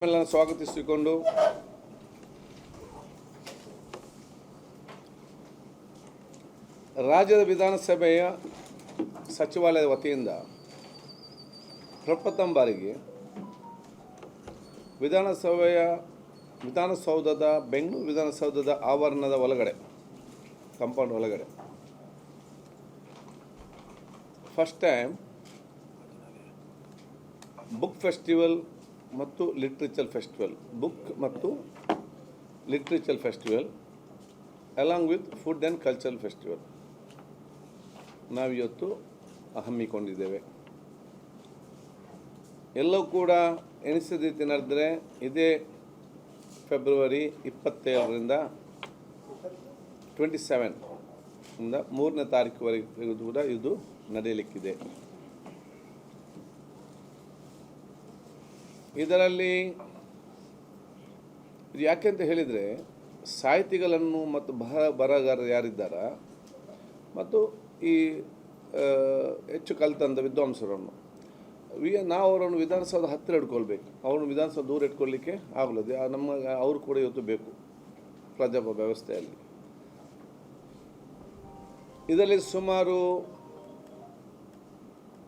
ಎಲ್ಲ ಸ್ವಾಗತಿಸಿಕೊಂಡು ರಾಜ್ಯದ ವಿಧಾನಸಭೆಯ ಸಚಿವಾಲಯದ ವತಿಯಿಂದ ಪ್ರಪ್ರಥಮ ಬಾರಿಗೆ ವಿಧಾನಸೌಧದ ಬೆಂಗಳೂರು ವಿಧಾನಸೌಧದ ಆವರಣದ ಒಳಗಡೆ ಕಾಂಪೌಂಡ್ ಒಳಗಡೆ ಫಸ್ಟ್ ಟೈಮ್ ಬುಕ್ ಫೆಸ್ಟಿವಲ್ ಮತ್ತು literature festival literature festival along with food and cultural festival ನಾವಿವತ್ತು ಹಮ್ಮಿಕೊಂಡಿದ್ದೇವೆ. ಎಲ್ಲವೂ ಕೂಡ ಎನಿಸಿದ ರೀತಿ ನಡೆದರೆ ಇದೇ ಫೆಬ್ರವರಿ 27ರಿಂದ 27 ಇಂದ 3ನೇ ತಾರೀಕುವರೆಗೂ ಕೂಡ ಇದು ನಡೆಯಲಿಕ್ಕಿದೆ. ಇದರಲ್ಲಿ ಇದು ಯಾಕೆಂತ ಹೇಳಿದರೆ ಸಾಹಿತಿಗಳನ್ನು ಮತ್ತು ಬರಹಗಾರರು ಯಾರಿದ್ದಾರ ಮತ್ತು ಈ ಹೆಚ್ಚು ಕಲಿತಂಥ ವಿದ್ವಾಂಸರನ್ನು ನಾವು ಅವರನ್ನು ವಿಧಾನಸೌಧ ಹತ್ತಿರ ಇಟ್ಕೊಳ್ಬೇಕು. ಅವ್ರನ್ನ ವಿಧಾನಸೌಧ ದೂರ ಇಟ್ಕೊಳ್ಳಿಕ್ಕೆ ಆಗಲದೆ. ಅವರು ಕೂಡ ಇವತ್ತು ಬೇಕು ಪ್ರಜಾಪ್ರಭುತ್ವ ವ್ಯವಸ್ಥೆಯಲ್ಲಿ. ಇದರಲ್ಲಿ ಸುಮಾರು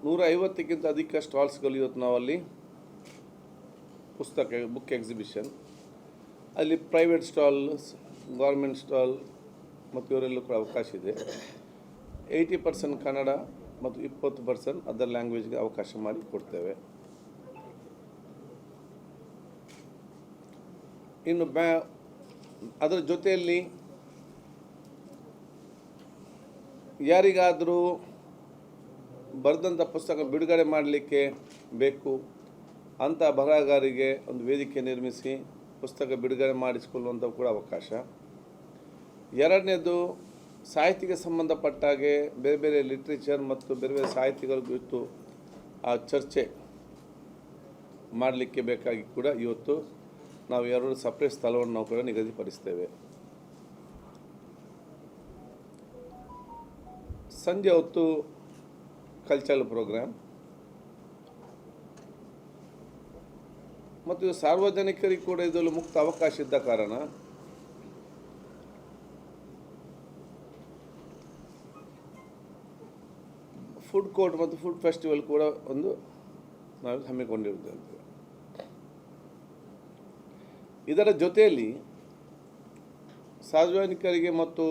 150ಕ್ಕಿಂತ ಅಧಿಕ ಸ್ಟಾಲ್ಸ್ಗಳು ಇವತ್ತು ನಾವಲ್ಲಿ ಬುಕ್ ಎಕ್ಸಿಬಿಷನ್ ಅಲ್ಲಿ ಪ್ರೈವೇಟ್ ಸ್ಟಾಲ್, ಗೌರ್ಮೆಂಟ್ ಸ್ಟಾಲ್ ಮತ್ತು ಇವರೆಲ್ಲೂ ಕೂಡ ಅವಕಾಶ ಇದೆ. 80% ಕನ್ನಡ ಮತ್ತು 20% ಅದರ್ ಲ್ಯಾಂಗ್ವೇಜ್ಗೆ ಅವಕಾಶ ಮಾಡಿ ಕೊಡ್ತೇವೆ. ಇನ್ನು ಅದರ ಜೊತೆಯಲ್ಲಿ ಯಾರಿಗಾದರೂ ಬರೆದಂಥ ಪುಸ್ತಕ ಬಿಡುಗಡೆ ಮಾಡಲಿಕ್ಕೆ ಬೇಕು ಅಂಥ ಬರಹಗಾರರಿಗೆ ಒಂದು ವೇದಿಕೆ ನಿರ್ಮಿಸಿ ಪುಸ್ತಕ ಬಿಡುಗಡೆ ಮಾಡಿಸಿಕೊಳ್ಳುವಂಥ ಕೂಡ ಅವಕಾಶ. ಎರಡನೇದು ಸಾಹಿತ್ಯಕ್ಕೆ ಸಂಬಂಧಪಟ್ಟಾಗೆ ಬೇರೆ ಬೇರೆ ಲಿಟ್ರೇಚರ್ ಮತ್ತು ಬೇರೆ ಬೇರೆ ಸಾಹಿತ್ಯಗಳ ಕುರಿತು ಆ ಚರ್ಚೆ ಮಾಡಲಿಕ್ಕೆ ಬೇಕಾಗಿ ಕೂಡ ಇವತ್ತು ನಾವು 2 ಸಪ್ರೇಟ್ ಸ್ಥಳವನ್ನು ನಾವು ಕೂಡ ನಿಗದಿಪಡಿಸ್ತೇವೆ. ಸಂಜೆ ಹೊತ್ತು ಕಲ್ಚರಲ್ ಪ್ರೋಗ್ರಾಮ್ ಮತ್ತು ಸಾರ್ವಜನಿಕರಿಗೆ ಕೂಡ ಇದರಲ್ಲಿ ಮುಕ್ತ ಅವಕಾಶ ಇದ್ದ ಕಾರಣ ಫುಡ್ ಕೋರ್ಟ್ ಮತ್ತು ಫುಡ್ ಫೆಸ್ಟಿವಲ್ ಕೂಡ ಒಂದು ನಾವು ಹಮ್ಮಿಕೊಂಡಿರುತ್ತೇವೆ. ಇದರ ಜೊತೆಯಲ್ಲಿ ಸಾರ್ವಜನಿಕರಿಗೆ ಮತ್ತು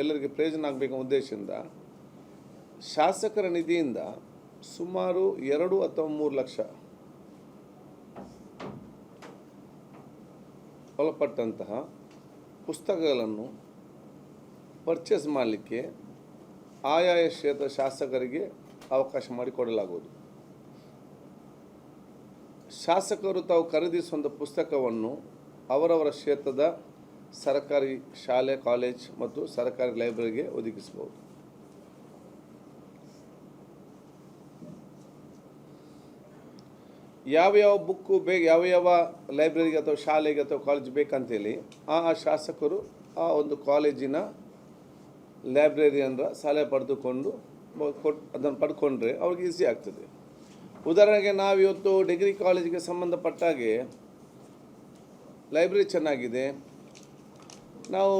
ಎಲ್ಲರಿಗೆ ಪ್ರಯೋಜನ ಆಗಬೇಕೆಂಬ ಉದ್ದೇಶದಿಂದ ಶಾಸಕರ ನಿಧಿಯಿಂದ ಸುಮಾರು 2 ಅಥವಾ 3 ಲಕ್ಷ ಒಳಪಟ್ಟಂತಹ ಪುಸ್ತಕಗಳನ್ನು ಪರ್ಚೇಸ್ ಮಾಡಲಿಕ್ಕೆ ಆಯಾಯ ಕ್ಷೇತ್ರ ಶಾಸಕರಿಗೆ ಅವಕಾಶ ಮಾಡಿಕೊಡಲಾಗುವುದು. ಶಾಸಕರು ತಾವು ಖರೀದಿಸುವಂಥ ಪುಸ್ತಕವನ್ನು ಅವರವರ ಕ್ಷೇತ್ರದ ಸರ್ಕಾರಿ ಶಾಲೆ, ಕಾಲೇಜ್ ಮತ್ತು ಸರ್ಕಾರಿ ಲೈಬ್ರರಿಗೆ ಒದಗಿಸಬಹುದು. ಯಾವ್ಯಾವ ಬುಕ್ಕು ಯಾವ್ಯಾವ ಲೈಬ್ರರಿಗೆ ಅಥವಾ ಶಾಲೆಗೆ ಅಥವಾ ಕಾಲೇಜ್ ಬೇಕಂತೇಳಿ ಆ ಶಾಸಕರು ಆ ಒಂದು ಕಾಲೇಜಿನ ಲೈಬ್ರರಿಯನ್ರ ಸಲಹೆ ಪಡೆದುಕೊಂಡು ಅದನ್ನು ಪಡ್ಕೊಂಡ್ರೆ ಅವ್ರಿಗೆ ಈಸಿ ಆಗ್ತದೆ. ಉದಾಹರಣೆಗೆ ನಾವಿವತ್ತು ಡಿಗ್ರಿ ಕಾಲೇಜಿಗೆ ಸಂಬಂಧಪಟ್ಟಾಗೆ ಲೈಬ್ರರಿ ಚೆನ್ನಾಗಿದೆ, ನಾವು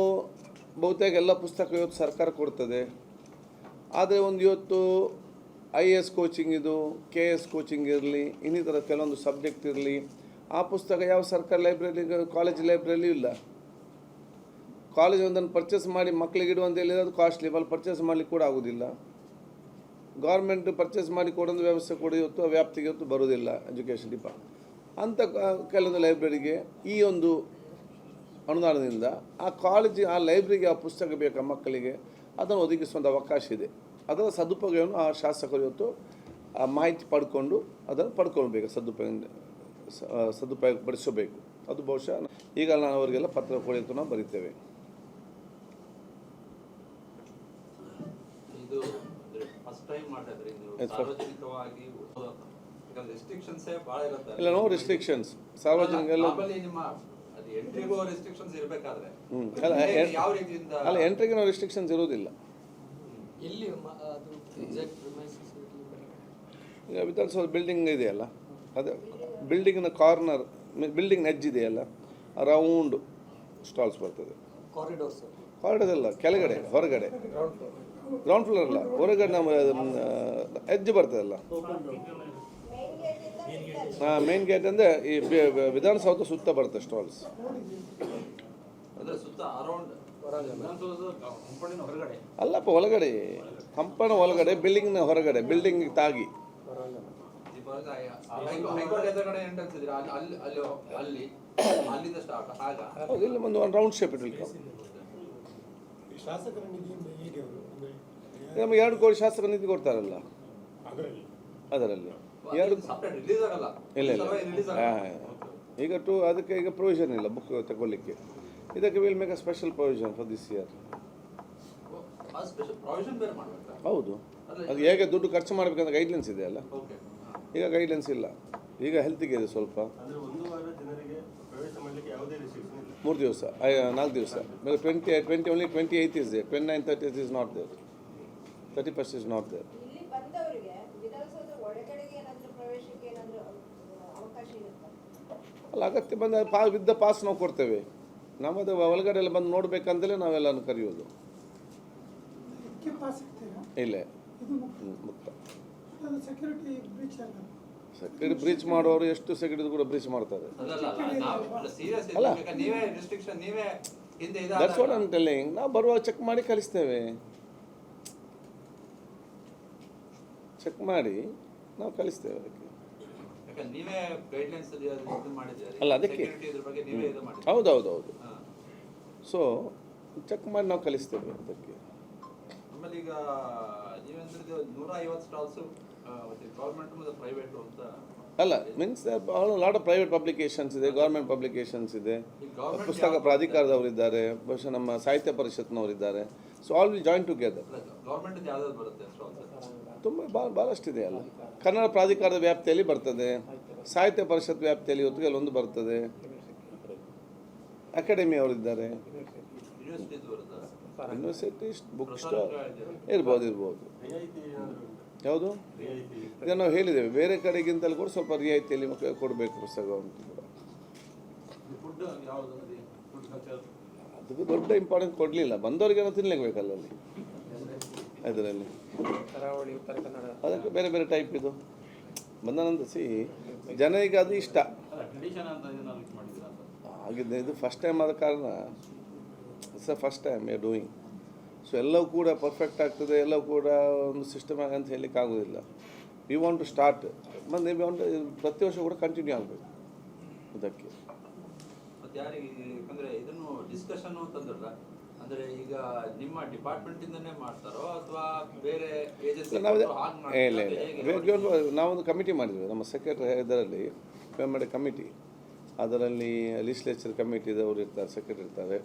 ಬಹುತೇಕ ಎಲ್ಲ ಪುಸ್ತಕ ಇವತ್ತು ಸರ್ಕಾರ ಕೊಡ್ತದೆ. ಆದರೆ ಇವತ್ತು IAS ಕೋಚಿಂಗ್ ಇದು, KS ಕೋಚಿಂಗ್ ಇರಲಿ, ಇನ್ನಿತರ ಕೆಲವೊಂದು ಸಬ್ಜೆಕ್ಟ್ ಇರಲಿ, ಆ ಪುಸ್ತಕ ಯಾವ ಸರ್ಕಾರಿ ಲೈಬ್ರರಿ, ಕಾಲೇಜ್ ಲೈಬ್ರರಿಲಿ ಇಲ್ಲ. ಕಾಲೇಜ್ ಒಂದನ್ನು ಪರ್ಚೇಸ್ ಮಾಡಿ ಮಕ್ಕಳಿಗೆ ಇಡುವಂತ ಹೇಳಿದ್ರೆ ಅದು ಕಾಸ್ಟ್ಲಿ, ಅಲ್ಲಿ ಪರ್ಚೇಸ್ ಮಾಡಲಿಕ್ಕೆ ಕೂಡ ಆಗೋದಿಲ್ಲ. ಗೌರ್ಮೆಂಟ್ ಪರ್ಚೇಸ್ ಮಾಡಿ ಕೊಡೋದು ವ್ಯವಸ್ಥೆ ಕೂಡ ಇವತ್ತು ವ್ಯಾಪ್ತಿಗೆ ಇವತ್ತು ಬರೋದಿಲ್ಲ ಎಜುಕೇಷನ್ ಡಿಪಾರ್ಟ್ಮೆಂಟ್. ಅಂಥ ಕೆಲವೊಂದು ಲೈಬ್ರರಿಗೆ ಈ ಒಂದು ಅನುದಾನದಿಂದ ಆ ಲೈಬ್ರರಿಗೆ ಆ ಪುಸ್ತಕ ಬೇಕಾ ಮಕ್ಕಳಿಗೆ ಅದನ್ನು ಒದಗಿಸುವಂಥ ಅವಕಾಶ ಇದೆ. ಅದರ ಸದುಪಯೋಗವನ್ನು ಆ ಶಾಸಕರು ಇವತ್ತು ಆ ಮಾಹಿತಿ ಪಡ್ಕೊಂಡು ಅದನ್ನು ಪಡ್ಕೊಳ್ಬೇಕು, ಸದುಪಯೋಗಪಡಿಸಬೇಕು. ಅದು ಬಹುಶಃ ಈಗ ನಾನು ಅವರಿಗೆಲ್ಲ ಪತ್ರ ಕೊಡಲಿಕ್ಕೆ ನಾವು ಬರೀತೇವೆ. ಇಲ್ಲ, ನೋ ರಿಸ್ಟ್ರಿಕ್ಷನ್ಸ್. ಸಾರ್ವಜನಿಕರೆಲ್ಲ ಅಲ್ಲ, ಎಂಟ್ರಿಗೆ ನಾವು ರಿಸ್ಟ್ರಿಕ್ಷನ್ಸ್ ಇರುವುದಿಲ್ಲ. ಈಗ ವಿಧಾನಸೌಧ ಬಿಲ್ಡಿಂಗ್ ಇದೆಯಲ್ಲ, ಅದೇ ಬಿಲ್ಡಿಂಗ್ನ ಕಾರ್ನರ್ ಬಿಲ್ಡಿಂಗ್ ಎಡ್ಜ್ ಇದೆಯಲ್ಲ ರೌಂಡ್ ಸ್ಟಾಲ್ಸ್ ಬರ್ತದೆ. Corridor sir. ಕಾರಿಡಾರ್ ಅಲ್ಲ, ಕೆಳಗಡೆ ಹೊರಗಡೆ ಗ್ರೌಂಡ್ ಫ್ಲೋರ್ ಅಲ್ಲ, ಹೊರಗಡೆ ನಮ್ಮ ಎಡ್ಜ್ ಬರ್ತದಲ್ಲ. ಹಾಂ, ಮೇನ್ ಗೇಟ್ ಅಂದರೆ ಈ ವಿಧಾನಸೌಧ ಸುತ್ತ ಬರುತ್ತೆ ಸ್ಟಾಲ್ಸ್. ಅಲ್ಲಪ್ಪ, ಒಳಗಡೆ ಕಂಪನ ಒಳಗಡೆ, ಬಿಲ್ಡಿಂಗ್ನ ಹೊರಗಡೆ, ಬಿಲ್ಡಿಂಗ್ ತಾಗಿ. ಹೌದು, ಇಲ್ಲಿ ಒಂದು round shape it will come. ನಮಗೆ 2 ಕೋಟಿ ಶಾಸಕ ನಿಧಿ ಕೊಡ್ತಾರಲ್ಲ ಅದರಲ್ಲಿ 2 ಇಲ್ಲ ಇಲ್ಲ. ಈಗ ಅದಕ್ಕೆ ಈಗ ಪ್ರೊವಿಷನ್ ಇಲ್ಲ ಬುಕ್ ತಗೊಳ್ಳಿಕ್ಕೆ. ಇದಕ್ಕೆ will make a special provision for this year. ಹೌದು, ಅದು ಹೇಗೆ ದುಡ್ಡು ಖರ್ಚು ಮಾಡಬೇಕಂತ ಗೈಡ್ಲೈನ್ಸ್ ಇದೆ ಅಲ್ಲ. ಈಗ ಗೈಡ್ಲೈನ್ಸ್ ಇಲ್ಲ, ಈಗ ಹೆಲ್ತಿಗೆ ಇದೆ ಸ್ವಲ್ಪ. 3 ದಿವಸ 4 ದಿವಸ 20 only 28 is there, 29 30 is not there, 31st is not there. ಅಲ್ಲ, ಅಗತ್ಯ ಬಂದ ವಿದ್ದ ಪಾಸ್ ನಾವು ಕೊಡ್ತೇವೆ. ನಮ್ಮದು ಒಳಗಡೆ ಎಲ್ಲ ಬಂದು ನೋಡ್ಬೇಕಂತಲೇ ನಾವೆಲ್ಲನೂ ಕರೆಯೋದು. ಇಲ್ಲ, ಮುಕ್ತ. ಸೆಕ್ಯೂರಿಟಿ ಬ್ರೀಚ್ ಮಾಡೋರು ಎಷ್ಟು ಸೆಕ್ಯೂರಿಟಿ ಕೂಡ ಬ್ರೀಚ್ ಮಾಡ್ತಾರೆ. ಅಲ್ಲ, that's what I am telling. ನಾವು ಬರುವಾಗ ಚೆಕ್ ಮಾಡಿ ಕಳಿಸ್ತೇವೆ, ಚೆಕ್ ಮಾಡಿ ನಾವು ಕಳಿಸ್ತೇವೆ. ಅಲ್ಲ, ಅದಕ್ಕೆ ಹೌದೌದು. ಸೊ ಚೆಕ್ ಮಾಡಿ ನಾವು ಕಳಿಸ್ತೇವೆ ಅದಕ್ಕೆ. ಆಮೇಲೆ ಈಗ ನೀವೇಂದ್ರೆ 150 ಸ್ಟಾಲ್ಸ್ ಗವರ್ಮೆಂಟ್ ಮತ್ತು ಪ್ರೈವೇಟ್ ಅಂತ ಅಲ್ಲ, means lot of private publications ಇದೆ, ಗೌರ್ಮೆಂಟ್ ಪಬ್ಲಿಕೇಶನ್ಸ್ ಇದೆ, ಪುಸ್ತಕ ಪ್ರಾಧಿಕಾರದವರು ಇದ್ದಾರೆ, ಬಹುಶಃ ನಮ್ಮ ಸಾಹಿತ್ಯ ಪರಿಷತ್ನವರು ಇದ್ದಾರೆ. So all will join together. Government ಯಾವ್ದಾದ್ರು ಬರುತ್ತೆ ತುಂಬ ಭಾಳಷ್ಟಿದೆ ಅಲ್ಲ. ಕನ್ನಡ ಪ್ರಾಧಿಕಾರದ ವ್ಯಾಪ್ತಿಯಲ್ಲಿ ಬರ್ತದೆ, ಸಾಹಿತ್ಯ ಪರಿಷತ್ ವ್ಯಾಪ್ತಿಯಲ್ಲಿ ಒತ್ತಿಗೆ ಒಂದು ಬರ್ತದೆ, ಅಕಾಡೆಮಿ ಅವರಿದ್ದಾರೆ, ಯೂನಿವರ್ಸಿಟಿ ಬುಕ್ ಸ್ಟಾಲ್ ಇರ್ಬೋದು. ಯಾವುದು ಈಗ ನಾವು ಹೇಳಿದ್ದೇವೆ, ಬೇರೆ ಕಡೆಗಿಂತಲೂ ಕೂಡ ಸ್ವಲ್ಪ ರಿಯಾಯಿತಿಯಲ್ಲಿ ಕೊಡಬೇಕು ಪುಸ್ತಕ ಅಂತ ಕೂಡ. ಅದಕ್ಕೆ ದೊಡ್ಡ ಇಂಪಾರ್ಟೆನ್ಸ್ ಕೊಡಲಿಲ್ಲ, ಬಂದವರಿಗೆ ನಾವು ತಿನ್ನಲೇಬೇಕಲ್ಲ ಅಲ್ಲಿ ಇದರಲ್ಲಿ. ಅದಕ್ಕೆ ಬೇರೆ ಬೇರೆ ಟೈಪ್ ಇದು ಬಂದನಂತ ಜನರಿಗೆ ಅದು ಇಷ್ಟ ಆಗಿದೆ. ಇದು ಫಸ್ಟ್ ಟೈಮ್ ಆದ ಕಾರಣ first time we are doing. So ಎಲ್ಲವೂ ಕೂಡ ಪರ್ಫೆಕ್ಟ್ ಆಗ್ತದೆ, ಎಲ್ಲವೂ ಕೂಡ ಒಂದು ಸಿಸ್ಟಮ್ ಅಂತ ಹೇಳಲಿಕ್ಕೆ ಆಗೋದಿಲ್ಲ. ವಿ ವಾಂಟ್ ಟು ಸ್ಟಾರ್ಟ್, ಮತ್ತು ವಿ ವಾಂಟ್ ಪ್ರತಿ ವರ್ಷ ಕೂಡ ಕಂಟಿನ್ಯೂ ಆಗಬೇಕು ಇದಕ್ಕೆ. ಯಾಕಂದರೆ ಇದನ್ನು ಡಿಸ್ಕಷನ್ ಅಂತಂದ್ರಲ್ಲ, ಅಂದರೆ ಈಗ ನಿಮ್ಮ ಡಿಪಾರ್ಟ್ಮೆಂಟಿಂದನೇ ಮಾಡ್ತಾರೋ ಅಥವಾ ಬೇರೆ ಏಜೆನ್ಸಿ? ಇಲ್ಲ, ನಾವೊಂದು ಕಮಿಟಿ ಮಾಡಿದ್ವಿ, ನಮ್ಮ ಸೆಕ್ರೆಟರಿ ಇದರಲ್ಲಿ ಮಾಡಿ ಕಮಿಟಿ. ಅದರಲ್ಲಿ ಲೆಜಿಸ್ಲೇಚರ್ ಕಮಿಟಿದವರು ಇರ್ತಾರೆ, ಸೆಕ್ರೆಟರಿ ಇರ್ತಾರೆ,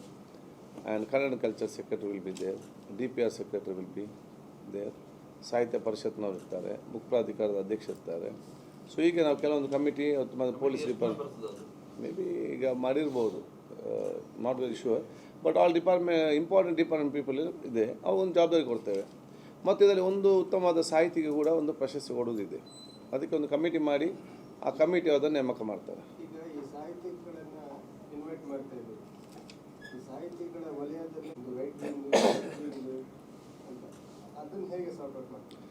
and Kannada culture secretary will be there, DPR secretary will be there, ಸಾಹಿತ್ಯ ಪರಿಷತ್ನವ್ರು ಇರ್ತಾರೆ, ಬುಕ್ ಪ್ರಾಧಿಕಾರದ ಅಧ್ಯಕ್ಷ ಇರ್ತಾರೆ. ಸೊ ಈಗ ನಾವು ಕೆಲವೊಂದು ಕಮಿಟಿ ಮತ್ತು ಪೊಲೀಸ್ ಡಿಪಾರ್ಟ್ಮೆಂಟ್ ಮೇ ಬಿ ಈಗ ಮಾಡಿರ್ಬೋದು, not very sure, but all important department people ಇದೆ, ಅವು ಒಂದು ಜವಾಬ್ದಾರಿ ಕೊಡ್ತೇವೆ. ಮತ್ತು ಇದರಲ್ಲಿ ಒಂದು ಉತ್ತಮವಾದ ಸಾಹಿತಿಗೆ ಕೂಡ ಒಂದು ಪ್ರಶಸ್ತಿ ಕೊಡೋದಿದೆ. ಅದಕ್ಕೆ ಒಂದು ಕಮಿಟಿ ಮಾಡಿ ಆ ಕಮಿಟಿ ಅದನ್ನು ನೇಮಕ ಮಾಡ್ತಾರೆ. ಈಗ ಈ ಸಾಹಿತಿಗಳನ್ನು ಇನ್ವೈಟ್ ಮಾಡ್ತಾ ಇದ್ದೀವಿ, ಈ ಸಾಹಿತಿಗಳ ವಲಯದಲ್ಲಿ ಒಂದು ರೈಟ್ ವಿಂಗ್ ಅಂತ ಅದನ್ನು ಹೇಗೆ ಸಾರ್ಟ್ ಔಟ್ ಮಾಡ್ತೀವಿ?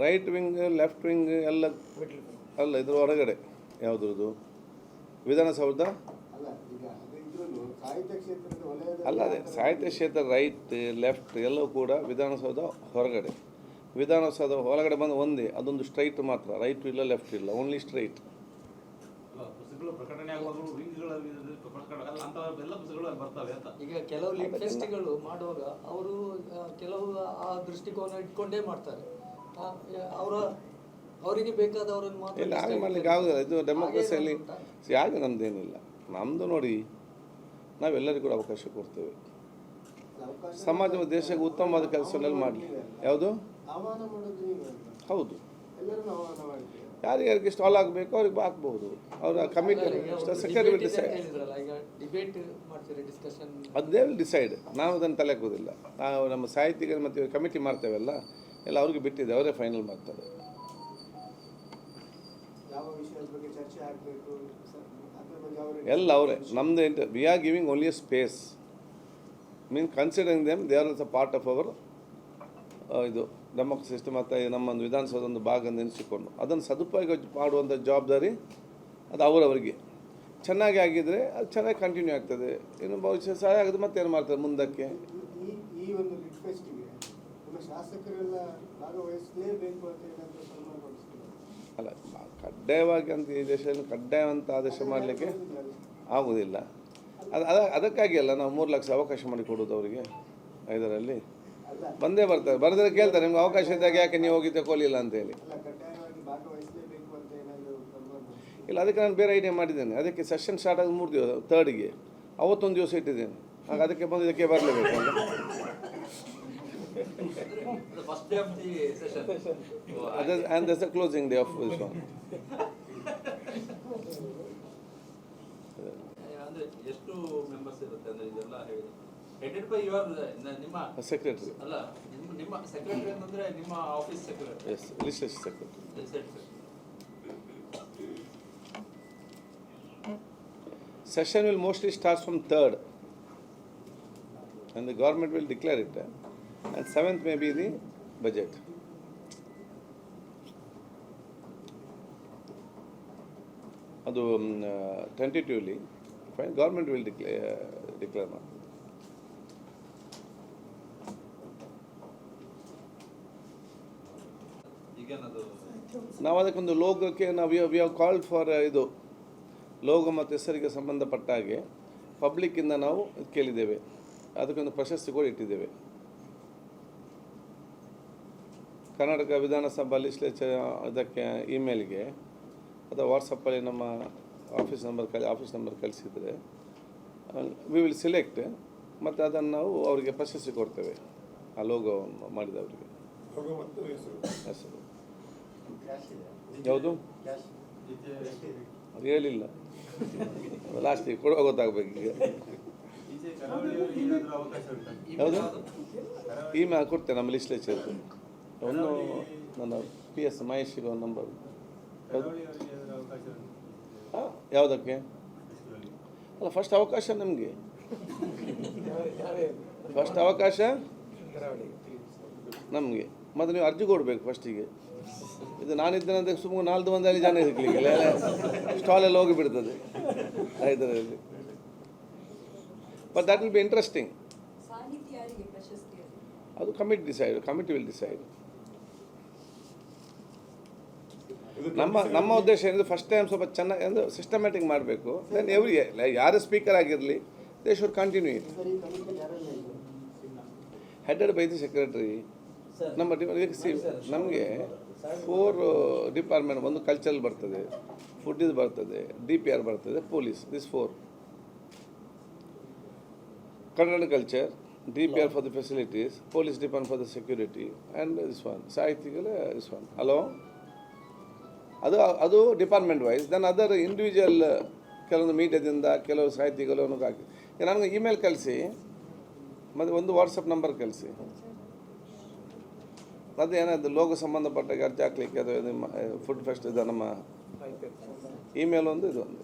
ರೈಟ್ ವಿಂಗ್, ಲೆಫ್ಟ್ ವಿಂಗ್ ಎಲ್ಲ ಅಲ್ಲ, ಇದ್ರ ಹೊರಗಡೆ ಯಾವುದ್ರದ್ದು ವಿಧಾನಸೌಧ ಅಲ್ಲ, ಈಗ ಅದು ಇದ್ರೂ ಸಾಹಿತ್ಯ ಕ್ಷೇತ್ರದ ವಲಯದಲ್ಲಿ ಅಲ್ಲ, ಅದೇ ಸಾಹಿತ್ಯ ಕ್ಷೇತ್ರ ರೈಟ್ ಲೆಫ್ಟ್ ಎಲ್ಲವೂ ಕೂಡ ವಿಧಾನಸೌಧ ಹೊರಗಡೆ. ವಿಧಾನಸೌಧ ಒಳಗಡೆ ಬಂದು ಒಂದೇ, ಅದೊಂದು ಸ್ಟ್ರೈಟ್ ಮಾತ್ರ, ರೈಟ್ ಇಲ್ಲ ಲೆಫ್ಟ್ ಇಲ್ಲ, ಓನ್ಲಿ ಸ್ಟ್ರೈಟ್. ಈಗ ಕೆಲವು ಲಿಟ್ಲಿಸ್ಟ್ಗಳು ಮಾಡುವಾಗ ಅವರು ಕೆಲವು ಆ ದೃಷ್ಟಿಕೋನ ಇಟ್ಕೊಂಡೇ ಮಾಡ್ತಾರೆ. ಅವರಿಗೆ ಬೇಕಾದವರನ್ನು ಮಾತ್ರ ಇಲ್ಲ, ಹಾಗೆ ಮಾಡ್ಲಿಕ್ಕೆ ಆಗೋದಿಲ್ಲ. ಇದು ಡೆಮೋಕ್ರಸಿಯಲ್ಲಿ ಹಾಗೆ ನಮ್ಮದೇನಿಲ್ಲ. ನಮ್ಮದು ನೋಡಿ, ನಾವೆಲ್ಲರಿಗೂ ಕೂಡ ಅವಕಾಶ ಕೊಡ್ತೇವೆ. ಸಮಾಜ ದೇಶಕ್ಕೆ ಉತ್ತಮವಾದ ಕೆಲಸಗಳಲ್ಲಿ ಮಾಡಲಿ. ಯಾವುದು ಆಹ್ವಾನ ಮಾಡೋದು ನೀವು? ಹೌದು, ಎಲ್ಲರನ್ನು ಆಹ್ವಾನ ಮಾಡ್ತೀವಿ. ಯಾರಿಗೆ ಸ್ಟಾಲ್ ಆಗಬೇಕು ಅವ್ರಿಗೆ ಹಾಕ್ಬಹುದು. ಅವರ ಕಮಿಟಿ ಸೆಕ್ರೆಟರಿ ಡಿಸೈಡ್, ಅದೇ ಡಿಸೈಡ್. ನಾವು ಅದನ್ನು ತಲೆ ಹಾಕೋದಿಲ್ಲ. ನಾವು ನಮ್ಮ ಸಾಹಿತಿಗೆ ಮತ್ತು ಕಮಿಟಿ ಮಾಡ್ತೇವಲ್ಲ, ಎಲ್ಲ ಅವ್ರಿಗೆ ಬಿಟ್ಟಿದೆ, ಅವರೇ ಫೈನಲ್ ಮಾಡ್ತಾರೆ. ಯಾವ ವಿಷಯದ ಬಗ್ಗೆ ಚರ್ಚೆ ಆಗಬೇಕು, ಅದ್ರ ಬಗ್ಗೆ ಎಲ್ಲ ಅವರೇ ನಮ್ಮದು we are giving only A space mean considering them they are also part of our ಇದು ಡೆಮೋಕ್ರಸಿ ಸಿಸ್ಟಮ್ ಮತ್ತು ನಮ್ಮ ಒಂದು ವಿಧಾನಸೌಧದ ಒಂದು ಭಾಗ ನೆನೆಸಿಕೊಂಡು ಅದನ್ನು ಸದುಪಯೋಗ ಮಾಡುವಂಥ ಜವಾಬ್ದಾರಿ ಅದು ಅವರವರಿಗೆ. ಚೆನ್ನಾಗಿ ಆಗಿದ್ದರೆ ಅದು ಚೆನ್ನಾಗಿ ಕಂಟಿನ್ಯೂ ಆಗ್ತದೆ, ಇನ್ನು ಭವಿಷ್ಯ ಸಹಾಯ ಆಗೋದು ಮತ್ತೇನು ಮಾಡ್ತಾರೆ ಮುಂದಕ್ಕೆ. ಈ ಒಂದು ಲಿಟ್ ಫೆಸ್ಟಿಗೆ ನಮ್ಮ ಶಾಸಕರೆಲ್ಲ ಭಾಗವಹಿಸಲೇಬೇಕು ಅಂತ ಏನಾದರೂ ಸನ್ಮಾನ ಮಾಡಿಸ್ತಾರೆ? ಅಲ್ಲ, ಕಡ್ಡಾಯವಾಗಿ ಅಂತ ಈ ದೇಶದಲ್ಲಿ ಕಡ್ಡಾಯವಂತ ಆದೇಶ ಮಾಡಲಿಕ್ಕೆ ಆಗೋದಿಲ್ಲ. ಅದಕ್ಕಾಗಿ ಅಲ್ಲ ನಾವು 3 ಲಕ್ಷ ಅವಕಾಶ ಮಾಡಿ ಕೊಡೋದು ಅವರಿಗೆ. ಇದರಲ್ಲಿ ಬಂದೇ ಬರ್ತಾರೆ, ಬರೆದ್ರೆ ಕೇಳ್ತಾರೆ ನಿಮ್ಗೆ ಅವಕಾಶ ಇದ್ದಾಗ ಯಾಕೆ ನೀವು ಹೋಗಿ ತಗೊಳ್ಳಿಲ್ಲ ಅಂತೇಳಿ. ಕಡ್ಡಾಯವಾಗಿ ಭಾಗವಹಿಸಲೇಬೇಕು ಅಂತ ಏನಾದರೂ ಸನ್ಮಾನ? ಇಲ್ಲ, ಅದಕ್ಕೆ ನಾನು ಬೇರೆ ಐಡಿಯಾ ಮಾಡಿದ್ದೇನೆ. ಅದಕ್ಕೆ ಸೆಷನ್ ಸ್ಟಾರ್ಟ್ ಆಗಿ 3 ದಿವಸ, 3ಗೆ ಅವತ್ತೊಂದು ದಿವಸ ಇಟ್ಟಿದ್ದೇನೆ. ಆಗ ಅದಕ್ಕೆ ಬಂದು ಇದಕ್ಕೆ ಬರಲೇಬೇಕು ಅಲ್ಲ. First day of the session and that's the closing day of this one. ಅಂದ್ರೆ ಎಷ್ಟು ಮೆಂಬರ್ಸ್ ಇರುತ್ತೆ ಅಂದ್ರೆ ಇದೆಲ್ಲ ಹೆಡೆಡ್ ಬೈ ಯುವರ್ ನಿಮ್ಮ ಸೆಕ್ರೆಟರಿ. ಅಲ್ಲ ನಿಮ್ಮ ಸೆಕ್ರೆಟರಿ ಅಂತಂದ್ರೆ ನಿಮ್ಮ office secretary. Yes, list secretary. Session will mostly start from 3rd and the government will declare it, and 7th may be the budget. ಅದು tentatively fine government will declare ಮಾಡಿ. ನಾವು ಅದಕ್ಕೊಂದು ಲೋಗೋಕ್ಕೆ we have called for ಇದು logo ಮತ್ತು ಹೆಸರಿಗೆ ಸಂಬಂಧಪಟ್ಟ ಹಾಗೆ ಪಬ್ಲಿಕ್ಕಿಂದ ನಾವು ಕೇಳಿದ್ದೇವೆ. ಅದಕ್ಕೊಂದು ಪ್ರಶಸ್ತಿ ಕೂಡ ಇಟ್ಟಿದ್ದೇವೆ. ಕರ್ನಾಟಕ ವಿಧಾನಸಭಾ ಲೆಜಿಸ್ಲೇಚರ್ ಇದಕ್ಕೆ ಇಮೇಲ್ಗೆ ಅಥವಾ ವಾಟ್ಸಪ್ಪಲ್ಲಿ ನಮ್ಮ ಆಫೀಸ್ ನಂಬರ್ ಕಳಿಸಿದರೆ ವಿ ವಿಲ್ ಸಿಲೆಕ್ಟ್ ಮತ್ತು ಅದನ್ನು ನಾವು ಅವರಿಗೆ ಪ್ರಶಸ್ತಿ ಕೊಡ್ತೇವೆ. ಆ ಲೋಗೋ ಮಾಡಿದವರಿಗೆ ಹೆಸರು ಯಾವುದು ಅದು ಹೇಳಿಲ್ಲ, ಲಾಸ್ಟಿಗೆ ಕೊಡುವ ಗೊತ್ತಾಗಬೇಕು. ಈಗ ಯಾವುದು ಕೊಡ್ತೇನೆ ನಮ್ಮ ಲೆಜಿಸ್ಲೇಚರ್. ಒಂದು ನನ್ನ PS ಮಹೇಶ್ಗೆ ಒಂದು ನಂಬರ್. ಯಾವುದಕ್ಕೆ? ಅಲ್ಲ, ಫಸ್ಟ್ ಅವಕಾಶ ನಮಗೆ, ಫಸ್ಟ್ ಅವಕಾಶ ನಮಗೆ. ಮತ್ತು ನೀವು ಅರ್ಜಿ ಕೊಡಬೇಕು ಫಸ್ಟಿಗೆ. ಇದು ನಾನಿದ್ದೇನೆ ಸುಮ್ಮನೆ 4 ಮಂದಿ ಜನ ಇರಲಿಕ್ಕಿಲ್ಲ, ಸ್ಟಾಲೆಲ್ಲ ಹೋಗಿಬಿಡ್ತದೆ ಇದರಲ್ಲಿ. But that will be interesting. ಅದು ಕಮಿಟಿ ವಿಲ್ ಡಿಸೈಡ್. ನಮ್ಮ ಉದ್ದೇಶ ಏನಿದೆ, ಫಸ್ಟ್ ಟೈಮ್ ಸ್ವಲ್ಪ ಚೆನ್ನಾಗಿ ಅಂದರೆ ಸಿಸ್ಟಮ್ಯಾಟಿಕ್ ಮಾಡಬೇಕು. ದೆನ್ ಎವ್ರಿ ಯಾರೇ ಸ್ಪೀಕರ್ ಆಗಿರಲಿ they should continue it. Headed by the secretary. ನಮ್ಮ ನಮಗೆ 4 ಡಿಪಾರ್ಟ್ಮೆಂಟ್, ಒಂದು ಕಲ್ಚರಲ್ ಬರ್ತದೆ, ಫುಡ್ಡಿದು ಬರ್ತದೆ, DPR ಬರ್ತದೆ, police. This 4 Kannada culture, DPR for the facilities, police department for the security, and this one ಸಾಹಿತಿಗಳ ದಿಸ್ ಒನ್. ಹಲೋ, ಅದು department wise. Then other individual ಕೆಲವೊಂದು ಮೀಡಿಯಾದಿಂದ ಕೆಲವು ಸಾಹಿತಿಗಳು ಹಾಕಿ ನನಗೆ ಇಮೇಲ್ ಕಳಿಸಿ, ಮತ್ತು ಒಂದು ವಾಟ್ಸಪ್ ನಂಬರ್ ಕಳಿಸಿ. ಅದು ಏನಾದ್ರು ಲೋಗೋ ಸಂಬಂಧಪಟ್ಟ ಅರ್ಜಿ ಹಾಕ್ಲಿಕ್ಕೆ, ಅದು ನಿಮ್ಮ ಫುಡ್ ಫೆಸ್ಟ್ ಇದು ನಮ್ಮ ಇಮೇಲ್ ಒಂದು, ಇದು ಒಂದು.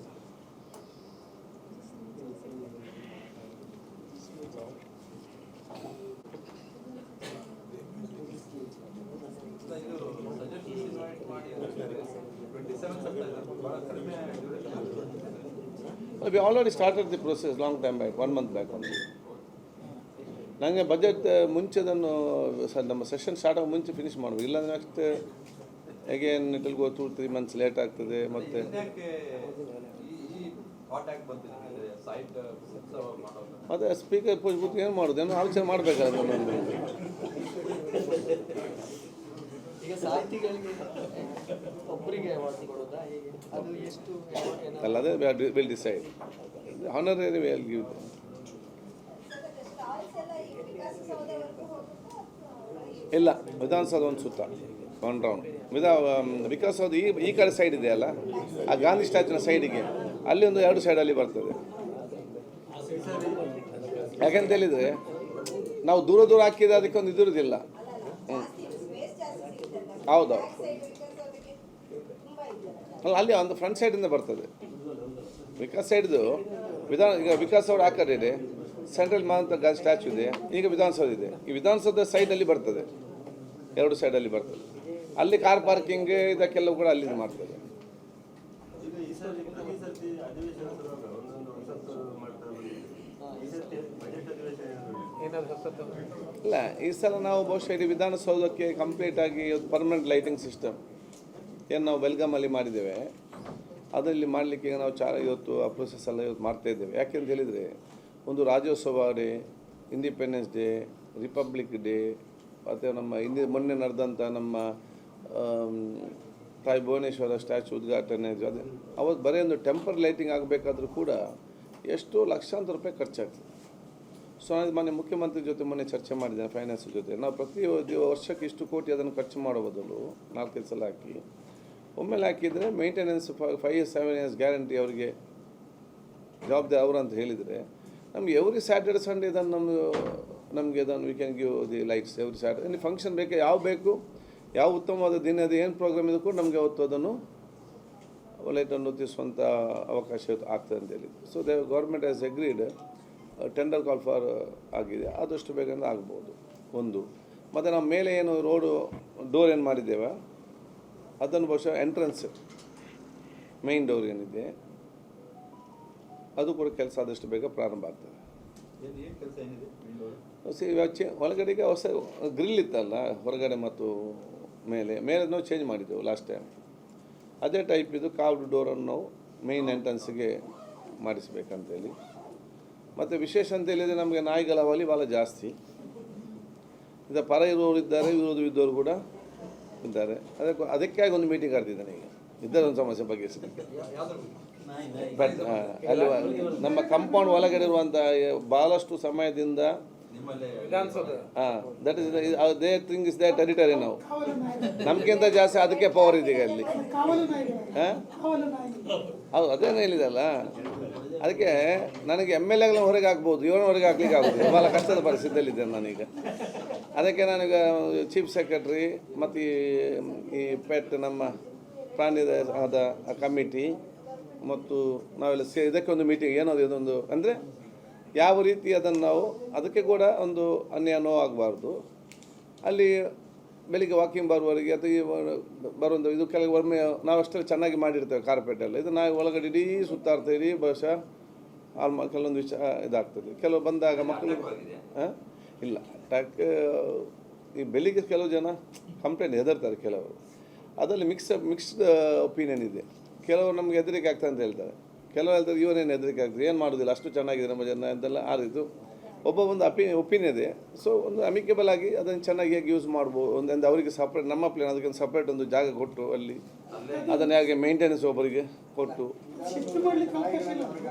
We already started the process long time back, 1 month back only. ನನಗೆ ಬಜೆಟ್ ಮುಂಚೆದನ್ನು ನಮ್ಮ ಸೆಷನ್ ಸ್ಟಾರ್ಟ್ ಆಗಿ ಮುಂಚೆ ಫಿನಿಷ್ ಮಾಡಬೇಕು. ಇಲ್ಲಾಂದರೆ next again it will go 2-3 months late ಆಗ್ತದೆ. ಮತ್ತು ಅದೇ ಸ್ಪೀಕರ್ ಕೂತು ಏನು ಮಾಡೋದು, ಏನೋ ಆಲೋಚನೆ ಮಾಡಬೇಕಾದ್ರೆ ನನ್ನೊಂದು. ಈಗ ಸಾಹಿತಿಗಳಿಗೆ ಒಬ್ಬರಿಗೆ ಅವಾರ್ಡ್ ಕೊಡೋದಾ ಹೇಗೆ? ಅದು ಎಷ್ಟು ಅಲ್ಲ, ಅದೇ will decide. Honorary will give. ಇಲ್ಲ, ವಿಧಾನಸೌಧ ಒಂದು ಸುತ್ತ 1 ರೌಂಡ್ ವಿಕಾಸೌಧ ಈ ಕಡೆ ಸೈಡ್ ಇದೆಯಲ್ಲ, ಆ ಗಾಂಧಿ ಸ್ಟ್ಯಾಚ್ಯೂನ ಸೈಡಿಗೆ ಅಲ್ಲಿ ಒಂದು 2 ಸೈಡಲ್ಲಿ ಬರ್ತದೆ. ಯಾಕೆಂತ ಹೇಳಿದರೆ ನಾವು ದೂರ ಹಾಕಿದ್ರೆ ಅದಕ್ಕೊಂದು ಇದಿರೋದಿಲ್ಲ. ಹೌದೌದು, ಅಲ್ಲ ಅಲ್ಲಿ ಒಂದು ಫ್ರಂಟ್ ಸೈಡಿಂದ ಬರ್ತದೆ. ವಿಕಾಸ್ ಸೈಡ್ದು ಈಗ ವಿಕಾಸ್ ಅವ್ರು ಆ ಕಡೆ ಇದೆ, ಸೆಂಟ್ರಲ್ ಮಹಾಂತ ಸ್ಟ್ಯಾಚ್ಯೂ ಇದೆ, ಈಗ ವಿಧಾನಸೌಧ ಇದೆ. ಈ ವಿಧಾನಸೌಧ ಸೈಡಲ್ಲಿ ಬರ್ತದೆ, ಎರಡು ಸೈಡಲ್ಲಿ ಬರ್ತದೆ. ಅಲ್ಲಿ ಕಾರ್ ಪಾರ್ಕಿಂಗ್ ಇದಕ್ಕೆಲ್ಲ ಕೂಡ ಅಲ್ಲಿ ಮಾಡ್ತದೆ. ಈಗ ಈ ಸರ್ತಿ ಅಧಿವೇಶನ ಶುರುವಾಗ ಒಂದೊಂದು ಹೊಸತ್ತು ಮಾಡ್ತಾ ಬಂದಿದೆ. ಈ ಸರ್ತಿ ಬಜೆಟ್ ಅಧಿವೇಶನ ಇಲ್ಲ, ಈ ಸಲ ನಾವು ಬಹುಶಃ ಇಡೀ ವಿಧಾನಸೌಧಕ್ಕೆ ಕಂಪ್ಲೀಟಾಗಿ ಪರ್ಮನೆಂಟ್ ಲೈಟಿಂಗ್ ಸಿಸ್ಟಮ್ ಏನು ನಾವು ಬೆಲ್ಗಾಮಲ್ಲಿ ಮಾಡಿದ್ದೇವೆ, ಅದರಲ್ಲಿ ಮಾಡಲಿಕ್ಕೆ ಈಗ ನಾವು ಇವತ್ತು ಆ ಪ್ರೊಸೆಸ್ ಎಲ್ಲ ಇವತ್ತು ಮಾಡ್ತಾಯಿದ್ದೇವೆ. ಯಾಕೆಂತ ಹೇಳಿದರೆ, ಒಂದು Rajyotsava day, independence day, republic day, ಮತ್ತು ನಮ್ಮ ಮೊನ್ನೆ ನಡೆದಂಥ ನಮ್ಮ ತಾಯಿ ಭುವನೇಶ್ವರ ಸ್ಟ್ಯಾಚ್ಯೂ ಉದ್ಘಾಟನೆ, ಅದೇ ಅವತ್ತು ಬರೀ ಒಂದು ಟೆಂಪರ್ ಲೈಟಿಂಗ್ ಆಗಬೇಕಾದ್ರೂ ಕೂಡ ಎಷ್ಟೋ ಲಕ್ಷಾಂತರ ರೂಪಾಯಿ ಖರ್ಚಾಗ್ತದೆ. ಸೊ ನಾನು ಮೊನ್ನೆ ಮುಖ್ಯಮಂತ್ರಿ ಜೊತೆ ಮೊನ್ನೆ ಚರ್ಚೆ ಮಾಡಿದ್ದೇನೆ, ಫೈನಾನ್ಸ್ ಜೊತೆ. ನಾವು ಪ್ರತಿ ವರ್ಷಕ್ಕೆ ಇಷ್ಟು ಕೋಟಿ ಅದನ್ನು ಖರ್ಚು ಮಾಡೋ ಬದಲು 4-5 ಸಲ ಹಾಕಿ ಒಮ್ಮೆಲೆ ಹಾಕಿದರೆ ಮೇಂಟೆನೆನ್ಸ್ 5-7 ಇಯರ್ಸ್ ಗ್ಯಾರಂಟಿ ಅವರಿಗೆ ಜವಾಬ್ದಾರಿ ಅವರು ಅಂತ ಹೇಳಿದರೆ, ನಮಗೆ ಎವ್ರಿ ಸ್ಯಾಟರ್ಡೆ ಸಂಡೇ ಇದನ್ನು ನಮಗೆ ಅದನ್ನು we can give the lights every Saturday. Function ಬೇಕು, ಯಾವ ಉತ್ತಮವಾದ ದಿನ ಅದು ಏನು ಪ್ರೋಗ್ರಾಮ್ ಇದು ಕೂಡ ನಮಗೆ ಅವತ್ತು ಅದನ್ನು ಲೈಟನ್ನು ಹೊತ್ತಿಸುವಂಥ ಅವಕಾಶ ಆಗ್ತದೆ ಅಂತೇಳಿ. So government has agreed, tender call for ಆಗಿದೆ, ಆದಷ್ಟು ಬೇಗಂದ್ರೆ ಆಗ್ಬೋದು ಒಂದು. ಮತ್ತು ನಾವು ಮೇಲೆ ಏನು ರೋಡು ಡೋರ್ ಏನು ಮಾಡಿದ್ದೇವೆ ಅದನ್ನು ಬಹುಶಃ ಎಂಟ್ರೆನ್ಸ್ ಮೇನ್ ಡೋರ್ ಏನಿದೆ ಅದು ಕೂಡ ಕೆಲಸ ಆದಷ್ಟು ಬೇಗ ಪ್ರಾರಂಭ ಆಗ್ತದೆ. ಒಳಗಡೆಗೆ ಹೊಸ ಗ್ರಿಲ್ ಇತ್ತಲ್ಲ ಹೊರಗಡೆ ಮತ್ತು ಮೇಲೆ ನಾವು ಚೇಂಜ್ ಮಾಡಿದ್ದೆವು ಲಾಸ್ಟ್ ಟೈಮ್. ಅದೇ ಟೈಪ್ ಇದು ಕಾವ್ಡ್ ಡೋರನ್ನು ನಾವು ಮೇನ್ ಎಂಟ್ರೆನ್ಸ್ಗೆ ಮಾಡಿಸ್ಬೇಕಂತೇಳಿ. ಮತ್ತು ವಿಶೇಷ ಅಂತ ಹೇಳಿದರೆ ನಮಗೆ ನಾಯಿಗಳ ಅವಲಿ ಭಾಳ ಜಾಸ್ತಿ ಇದು. ಪರ ಇರೋರು ಇದ್ದಾರೆ, ವಿರೋಧ ಇದ್ದವರು ಕೂಡ ಇದ್ದಾರೆ. ಅದಕ್ಕಾಗಿ ಒಂದು ಮೀಟಿಂಗ್ ಕರೆದಿದ್ದಾನೆ ಈಗ ಇದರೊಂದು ಸಮಸ್ಯೆ ಬಗೆಹರಿಸಲಿಕ್ಕೆ. ಬಟ್ ಅಲ್ಲಿ ನಮ್ಮ ಕಾಂಪೌಂಡ್ ಒಳಗಡೆ ಇರುವಂಥ ಭಾಳಷ್ಟು ಸಮಯದಿಂದ that is they thing is they territory. ನಾವು ನಮ್ಗಿಂತ ಜಾಸ್ತಿ ಅದಕ್ಕೆ ಪವರ್ ಇದೆ ಈಗ ಅಲ್ಲಿ. ಹೌದು, ಅದೇನು ಹೇಳಿದಲ್ಲ. ಅದಕ್ಕೆ ನನಗೆ MLAಗಳನ್ನ ಹೊರಗೆ ಹಾಕ್ಬೋದು, ಇವರನ್ನ ಹೊರಗೆ ಹಾಕ್ಲಿಕ್ಕೆ ಆಗೋದು ಭಾಳ ಕಷ್ಟದ ಪರಿಸ್ಥಿತಿಯಲ್ಲಿದ್ದೇನೆ ನಾನೀಗ. ಅದಕ್ಕೆ ನಾನೀಗ ಚೀಫ್ ಸೆಕ್ರೆಟ್ರಿ ಮತ್ತು ಈ ಪೆಟ್ ನಮ್ಮ ಪ್ರಾಣಿದ ಆದ ಕಮಿಟಿ ಮತ್ತು ನಾವೆಲ್ಲ ಇದಕ್ಕೆ ಒಂದು ಮೀಟಿಂಗ್ ಏನೋದು ಇದೊಂದು ಅಂದರೆ ಯಾವ ರೀತಿ ಅದನ್ನು ನಾವು ಅದಕ್ಕೆ ಕೂಡ ಒಂದು ಅನ್ಯಾಯ ನೋವಾಗಬಾರ್ದು. ಅಲ್ಲಿ ಬೆಳಿಗ್ಗೆ ವಾಕಿಂಗ್ ಬರುವವರೆಗೆ ಅಥವಾ ಬರುವಂಥ ಇದು ಕೆಲವೊಮ್ಮೆ ನಾವು ಅಷ್ಟೇ ಚೆನ್ನಾಗಿ ಮಾಡಿರ್ತೇವೆ ಕಾರ್ಪೆಟೆಲ್ಲ, ಇದು ನಾವು ಒಳಗಡೆ ಇಡೀ ಸುತ್ತಾಡ್ತಾ ಇಡೀ ಬಹುಶಃ ಕೆಲವೊಂದು ವಿಷಯ ಇದಾಗ್ತದೆ. ಕೆಲವು ಬಂದಾಗ ಮಕ್ಕಳು ಇಲ್ಲ ಟ್ಯಾಕ್ ಈ ಬೆಳಿಗ್ಗೆ ಕೆಲವು ಜನ ಕಂಪ್ಲೇಂಟ್ ಹೆದರ್ತಾರೆ ಕೆಲವರು. ಅದರಲ್ಲಿ ಮಿಕ್ಸ್ಡ್ ಒಪಿನಿಯನ್ ಇದೆ. ಕೆಲವರು ನಮ್ಗೆ ಹೆದರಿಕೆ ಆಗ್ತದೆ ಅಂತ ಹೇಳ್ತಾರೆ, ಕೆಲವು ಹೇಳ್ತಾರೆ ಇವನೇನು ಹೆದರಿಕೆ ಆಗ್ತದೆ, ಏನು ಮಾಡೋದಿಲ್ಲ ಅಷ್ಟು ಚೆನ್ನಾಗಿದೆ ನಮ್ಮ ಜನ ಅಂತೆಲ್ಲ. ಆ ರೀತಿ ಒಬ್ಬೊಂದು ಒಪಿನಿಯನ್ ಇದೆ. ಸೊ ಒಂದು ಅಮಿಕೇಬಲ್ ಆಗಿ ಅದನ್ನು ಚೆನ್ನಾಗಿ ಹೇಗೆ ಯೂಸ್ ಮಾಡ್ಬೋದು ಒಂದೊಂದು ಅವರಿಗೆ ಸಪ್ರೇಟ್, ನಮ್ಮ ಪ್ಲೇನ್ ಅದಕ್ಕೆ ಸಪ್ರೇಟ್ ಒಂದು ಜಾಗ ಕೊಟ್ಟು ಅಲ್ಲಿ ಅದನ್ನು ಹೇಗೆ ಮೇಂಟೆನೆನ್ಸ್ ಒಬ್ಬರಿಗೆ ಕೊಟ್ಟು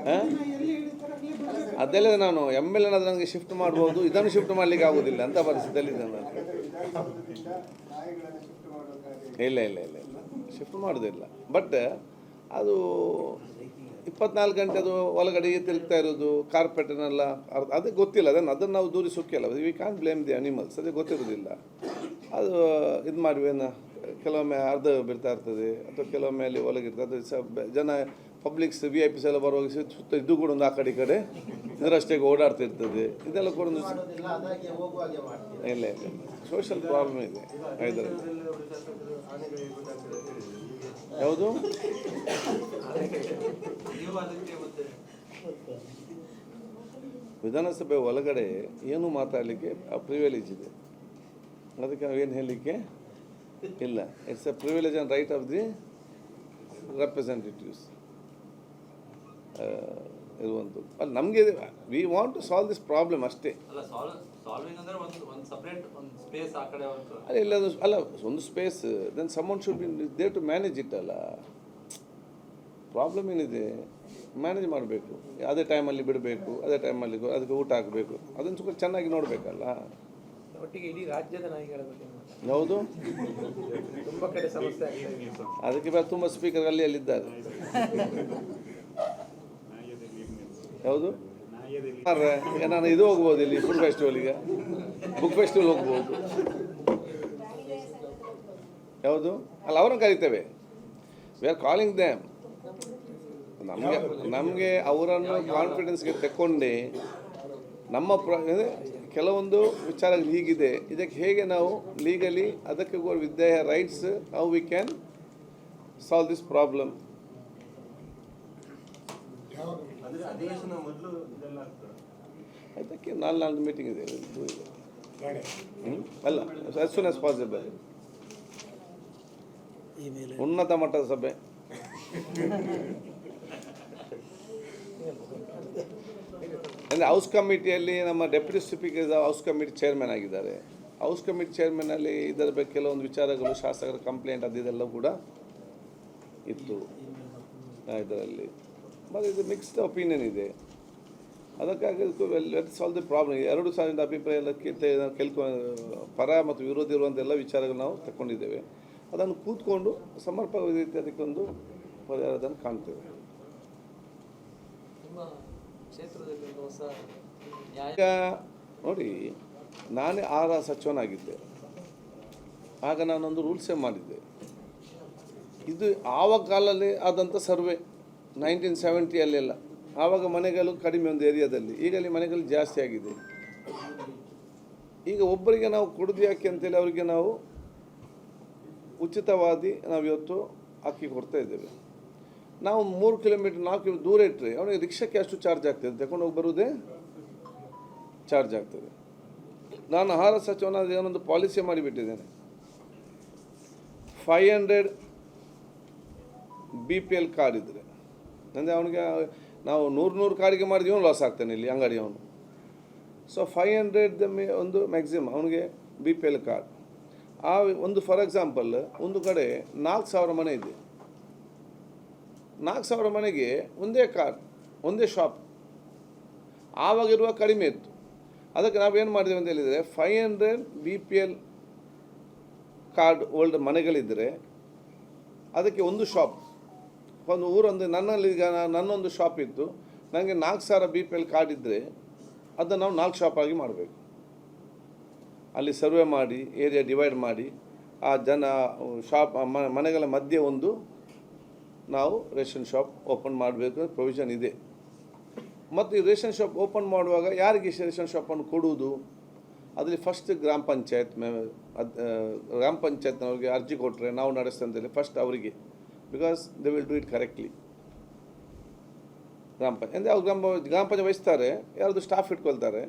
ಅದೆಲ್ಲ ನಾನು MLA ನನಗೆ ಶಿಫ್ಟ್ ಮಾಡ್ಬೋದು, ಇದನ್ನು ಶಿಫ್ಟ್ ಮಾಡಲಿಕ್ಕೆ ಆಗೋದಿಲ್ಲ ಅಂತ ಪರಿಸ್ಥಿತಿಯಲ್ಲಿ ಇದೆ ನಾನು. ಇಲ್ಲ ಶಿಫ್ಟ್ ಮಾಡೋದಿಲ್ಲ. ಬಟ್ ಅದು 24 ಗಂಟೆ ಅದು ಒಳಗಡೆ ತಿರುಗ್ತಾ ಇರೋದು ಕಾರ್ಪೆಟನ್ನೆಲ್ಲ ಅದಕ್ಕೆ ಗೊತ್ತಿಲ್ಲ. ಅದನ್ನು ನಾವು ದೂರಿ ಸುಕ್ಕಿಲ್ಲ. We can't blame the animals, ಅದೇ ಗೊತ್ತಿರೋದಿಲ್ಲ. ಅದು ಇದು ಮಾಡುವೇನು ಕೆಲವೊಮ್ಮೆ ಅರ್ಧ ಬಿಡ್ತಾ ಇರ್ತದೆ ಅಥವಾ ಕೆಲವೊಮ್ಮೆ ಅಲ್ಲಿ ಒಳಗಿರ್ತದೆ. ಅದು ಜನ ಪಬ್ಲಿಕ್ಸ್ VIPs ಎಲ್ಲ ಬರುವಾಗ ಸುತ್ತ ಇದು ಕೂಡ ಒಂದು ಆ ಕಡೆ ಈ ಕಡೆ ನಿರಷ್ಟೇಗೆ ಓಡಾಡ್ತಿರ್ತದೆ. ಇದೆಲ್ಲ ಕೂಡ ಒಂದು ಇಲ್ಲ ಸೋಷಿಯಲ್ ಪ್ರಾಬ್ಲಮ್ ಇದೆ ಇದರಲ್ಲಿ. ಯಾವುದು ವಿಧಾನಸಭೆ ಒಳಗಡೆ ಏನು ಮಾತಾಡಲಿಕ್ಕೆ ಪ್ರಿವಿಲೇಜ್ ಇದೆ, ಅದಕ್ಕೆ ನಾವೇನು ಹೇಳಲಿಕ್ಕೆ ಇಲ್ಲ. It's a privilege and right of the representatives ಇರುವಂಥದ್ದು. ಅಲ್ಲಿ ನಮಗೆ we want to solve this problem ಅಷ್ಟೇ. ಅಲ್ಲ ಒಂದು space then some amount should be there to manage it. ಅಲ್ಲ ಪ್ರಾಬ್ಲಮ್ ಏನಿದೆ ಮ್ಯಾನೇಜ್ ಮಾಡಬೇಕು. ಅದೇ ಟೈಮಲ್ಲಿ ಬಿಡಬೇಕು, ಅದೇ ಟೈಮಲ್ಲಿ ಅದಕ್ಕೆ ಊಟ ಹಾಕಬೇಕು, ಅದನ್ನು ಸ್ವಲ್ಪ ಚೆನ್ನಾಗಿ ನೋಡಬೇಕಲ್ಲ. ಒಟ್ಟಿಗೆ ಇಡೀ ರಾಜ್ಯದ ನಾಯಿಗಳ ಬಗ್ಗೆ ಯಾವುದು ತುಂಬ ಕಡೆ ಸಮಸ್ಯೆ ಆಗ್ತದೆ. ಅದಕ್ಕೆ ತುಂಬ ಸ್ಪೀಕರ್ ಅಲ್ಲಿದ್ದಾರೆ. ಯಾವುದು ನಾನು ಇದು ಹೋಗ್ಬೋದು, ಇಲ್ಲಿ ಫುಡ್ ಫೆಸ್ಟಿವಲಿಗೆ ಬುಕ್ ಫೆಸ್ಟಿವಲ್ ಹೋಗ್ಬೋದು. ಯಾವುದು ಅಲ್ಲ ಅವರನ್ನು ಕರಿತೇವೆ, ವಿ ಆರ್ ಕಾಲಿಂಗ್ ದೇಮ್. ನಮಗೆ ಅವರನ್ನು ಕಾನ್ಫಿಡೆನ್ಸ್ಗೆ ತಗೊಂಡು ನಮ್ಮ ಕೆಲವೊಂದು ವಿಚಾರಗಳು ಹೀಗಿದೆ, ಇದಕ್ಕೆ ಹೇಗೆ ನಾವು ಲೀಗಲಿ ಅದಕ್ಕೆ with the rights how we can solve this problem. ಅಂದ್ರೆ ಅಧಿವೇಶನ ಮೊದಲು ಇದೆಲ್ಲ ಆಗ್ತದೆ. ಅದಕ್ಕೆ ನಾಲ್ಕು ಮೀಟಿಂಗ್ ಇದೆ ಅಲ್ಲ, ಆಸ್ ಸೂನ್ ಆಸ್ ಪಾಸಿಬಲ್. ಉನ್ನತ ಮಟ್ಟದ ಸಭೆ. ಅಂದರೆ ಹೌಸ್ ಕಮಿಟಿಯಲ್ಲಿ ನಮ್ಮ deputy speaker house committee chairman ಆಗಿದ್ದಾರೆ. ಹೌಸ್ ಕಮಿಟಿ ಚೇರ್ಮನಲ್ಲಿ ಇದರ ಬಗ್ಗೆ ಕೆಲವೊಂದು ವಿಚಾರಗಳು, ಶಾಸಕರ ಕಂಪ್ಲೇಂಟ್ ಅದೆಲ್ಲ ಕೂಡ ಇತ್ತು ಇದರಲ್ಲಿ. ಮತ್ತು ಇದು ಮಿಕ್ಸ್ಡ್ ಒಪಿನಿಯನ್ ಇದೆ. ಅದಕ್ಕಾಗಿ ಲೆಟ್ ಸಾಲ್ವ್ ದಿ ಪ್ರಾಬ್ಲಮ್. 2 ಸಾವಿರದ ಅಭಿಪ್ರಾಯ ಪರ ಮತ್ತು ವಿರೋಧಿ ಇರುವಂಥ ಎಲ್ಲ ವಿಚಾರಗಳು ನಾವು ತಗೊಂಡಿದ್ದೇವೆ. ಅದನ್ನು ಕೂತ್ಕೊಂಡು ಸಮರ್ಪಕ ರೀತಿ ಅದಕ್ಕೊಂದು ಪರಿಹಾರವನ್ನು ಕಾಣ್ತೇವೆ. ಈಗ ನೋಡಿ, ನಾನೇ ಆಹಾರ ಸಚಿವನಾಗಿದ್ದೆ. ಆಗ ನಾನೊಂದು ರೂಲ್ಸೇ ಮಾಡಿದ್ದೆ. ಇದು ಆವಾಗ ಕಾಲದಲ್ಲಿ ಆದಂಥ ಸರ್ವೆ 1970 ಆವಾಗ ಮನೆಗಳು ಕಡಿಮೆ ಒಂದು ಏರಿಯಾದಲ್ಲಿ, ಈಗ ಅಲ್ಲಿ ಮನೆಗಳು ಜಾಸ್ತಿ ಆಗಿದೆ. ಈಗ ಒಬ್ಬರಿಗೆ ನಾವು ಕೊಡೋದು ಯಾಕೆ ಅಂತೇಳಿ ಅವರಿಗೆ ನಾವು ಉಚಿತವಾದಿ ನಾವು ಇವತ್ತು ಅಕ್ಕಿ ಕೊಡ್ತಾ ಇದ್ದೇವೆ. ನಾವು 3 ಕಿಲೋಮೀಟರ್ 4 ಕಿಲೋಮೀಟರ್ ದೂರ ಇಟ್ಟರೆ ಅವನಿಗೆ ರಿಕ್ಷಾಕ್ಕೆ ಅಷ್ಟು ಚಾರ್ಜ್ ಆಗ್ತದೆ, ತಗೊಂಡು ಹೋಗಿ ಬರುವುದೇ ಚಾರ್ಜ್ ಆಗ್ತದೆ. ನಾನು ಆಹಾರ ಸಚಿವನಾದ ಏನೊಂದು ಪಾಲಿಸಿ ಮಾಡಿಬಿಟ್ಟಿದ್ದೇನೆ. 500 BPL ಕಾರ್ಡ್ ಇದ್ದರೆ ಅಂದರೆ ಅವನಿಗೆ ನಾವು 100 ಕಾರ್ಡಿಗೆ ಮಾಡಿದ್ವಿ, ಅವನು ಲಾಸ್ ಆಗ್ತಾನೆ ಇಲ್ಲಿ ಅಂಗಡಿಯವನು. ಸೊ 500 ಒಂದು ಮ್ಯಾಕ್ಸಿಮಮ್ ಅವನಿಗೆ BPL ಕಾರ್ಡ್. ಆ ಒಂದು ಫಾರ್ ಎಕ್ಸಾಂಪಲ್ ಒಂದು ಕಡೆ 4,000 ಮನೆ ಇದೆ. 4,000 ಮನೆಗೆ ಒಂದೇ ಕಾರ್ಡ್, ಒಂದೇ ಶಾಪ್. ಆವಾಗಿರುವ ಕಡಿಮೆ ಇತ್ತು. ಅದಕ್ಕೆ ನಾವೇನು ಮಾಡಿದ್ದೇವೆ ಅಂತ ಹೇಳಿದರೆ 500 BPL ಕಾರ್ಡ್ ಓಲ್ಡ್ ಮನೆಗಳಿದ್ದರೆ ಅದಕ್ಕೆ ಒಂದು ಶಾಪ್, ಒಂದು ಊರೊಂದು ನನ್ನಲ್ಲಿ ಈಗ ನನ್ನೊಂದು ಶಾಪ್ ಇತ್ತು, ನನಗೆ 4,000 BPL ಕಾರ್ಡ್ ಇದ್ದರೆ ಅದನ್ನು ನಾವು 4 ಶಾಪ್ ಆಗಿ ಮಾಡಬೇಕು. ಅಲ್ಲಿ ಸರ್ವೆ ಮಾಡಿ ಏರಿಯಾ ಡಿವೈಡ್ ಮಾಡಿ ಆ ಜನ ಶಾಪ್ ಮನೆಗಳ ಮಧ್ಯೆ ಒಂದು ನಾವು ರೇಷನ್ ಶಾಪ್ ಓಪನ್ ಮಾಡಬೇಕು ಪ್ರೊವಿಷನ್ ಇದೆ. ಮತ್ತು ಈ ರೇಷನ್ ಶಾಪ್ ಓಪನ್ ಮಾಡುವಾಗ ಯಾರಿಗೆ ರೇಷನ್ ಶಾಪನ್ನು ಕೊಡುವುದು, ಅದರಲ್ಲಿ ಫಸ್ಟ್ ಗ್ರಾಮ ಪಂಚಾಯತ್ನವ್ರಿಗೆ ಅರ್ಜಿ ಕೊಟ್ಟರೆ ನಾವು ನಡೆಸ್ತಂತೇಳಿ ಫಸ್ಟ್ ಅವರಿಗೆ, because they will do it correctly. ಅಂದರೆ ಅವ್ರು ಗ್ರಾಮ ಪಂಚಾಯತ್ ವಹಿಸ್ತಾರೆ, ಯಾರ್ದು ಸ್ಟಾಫ್ ಇಟ್ಕೊಳ್ತಾರೆ.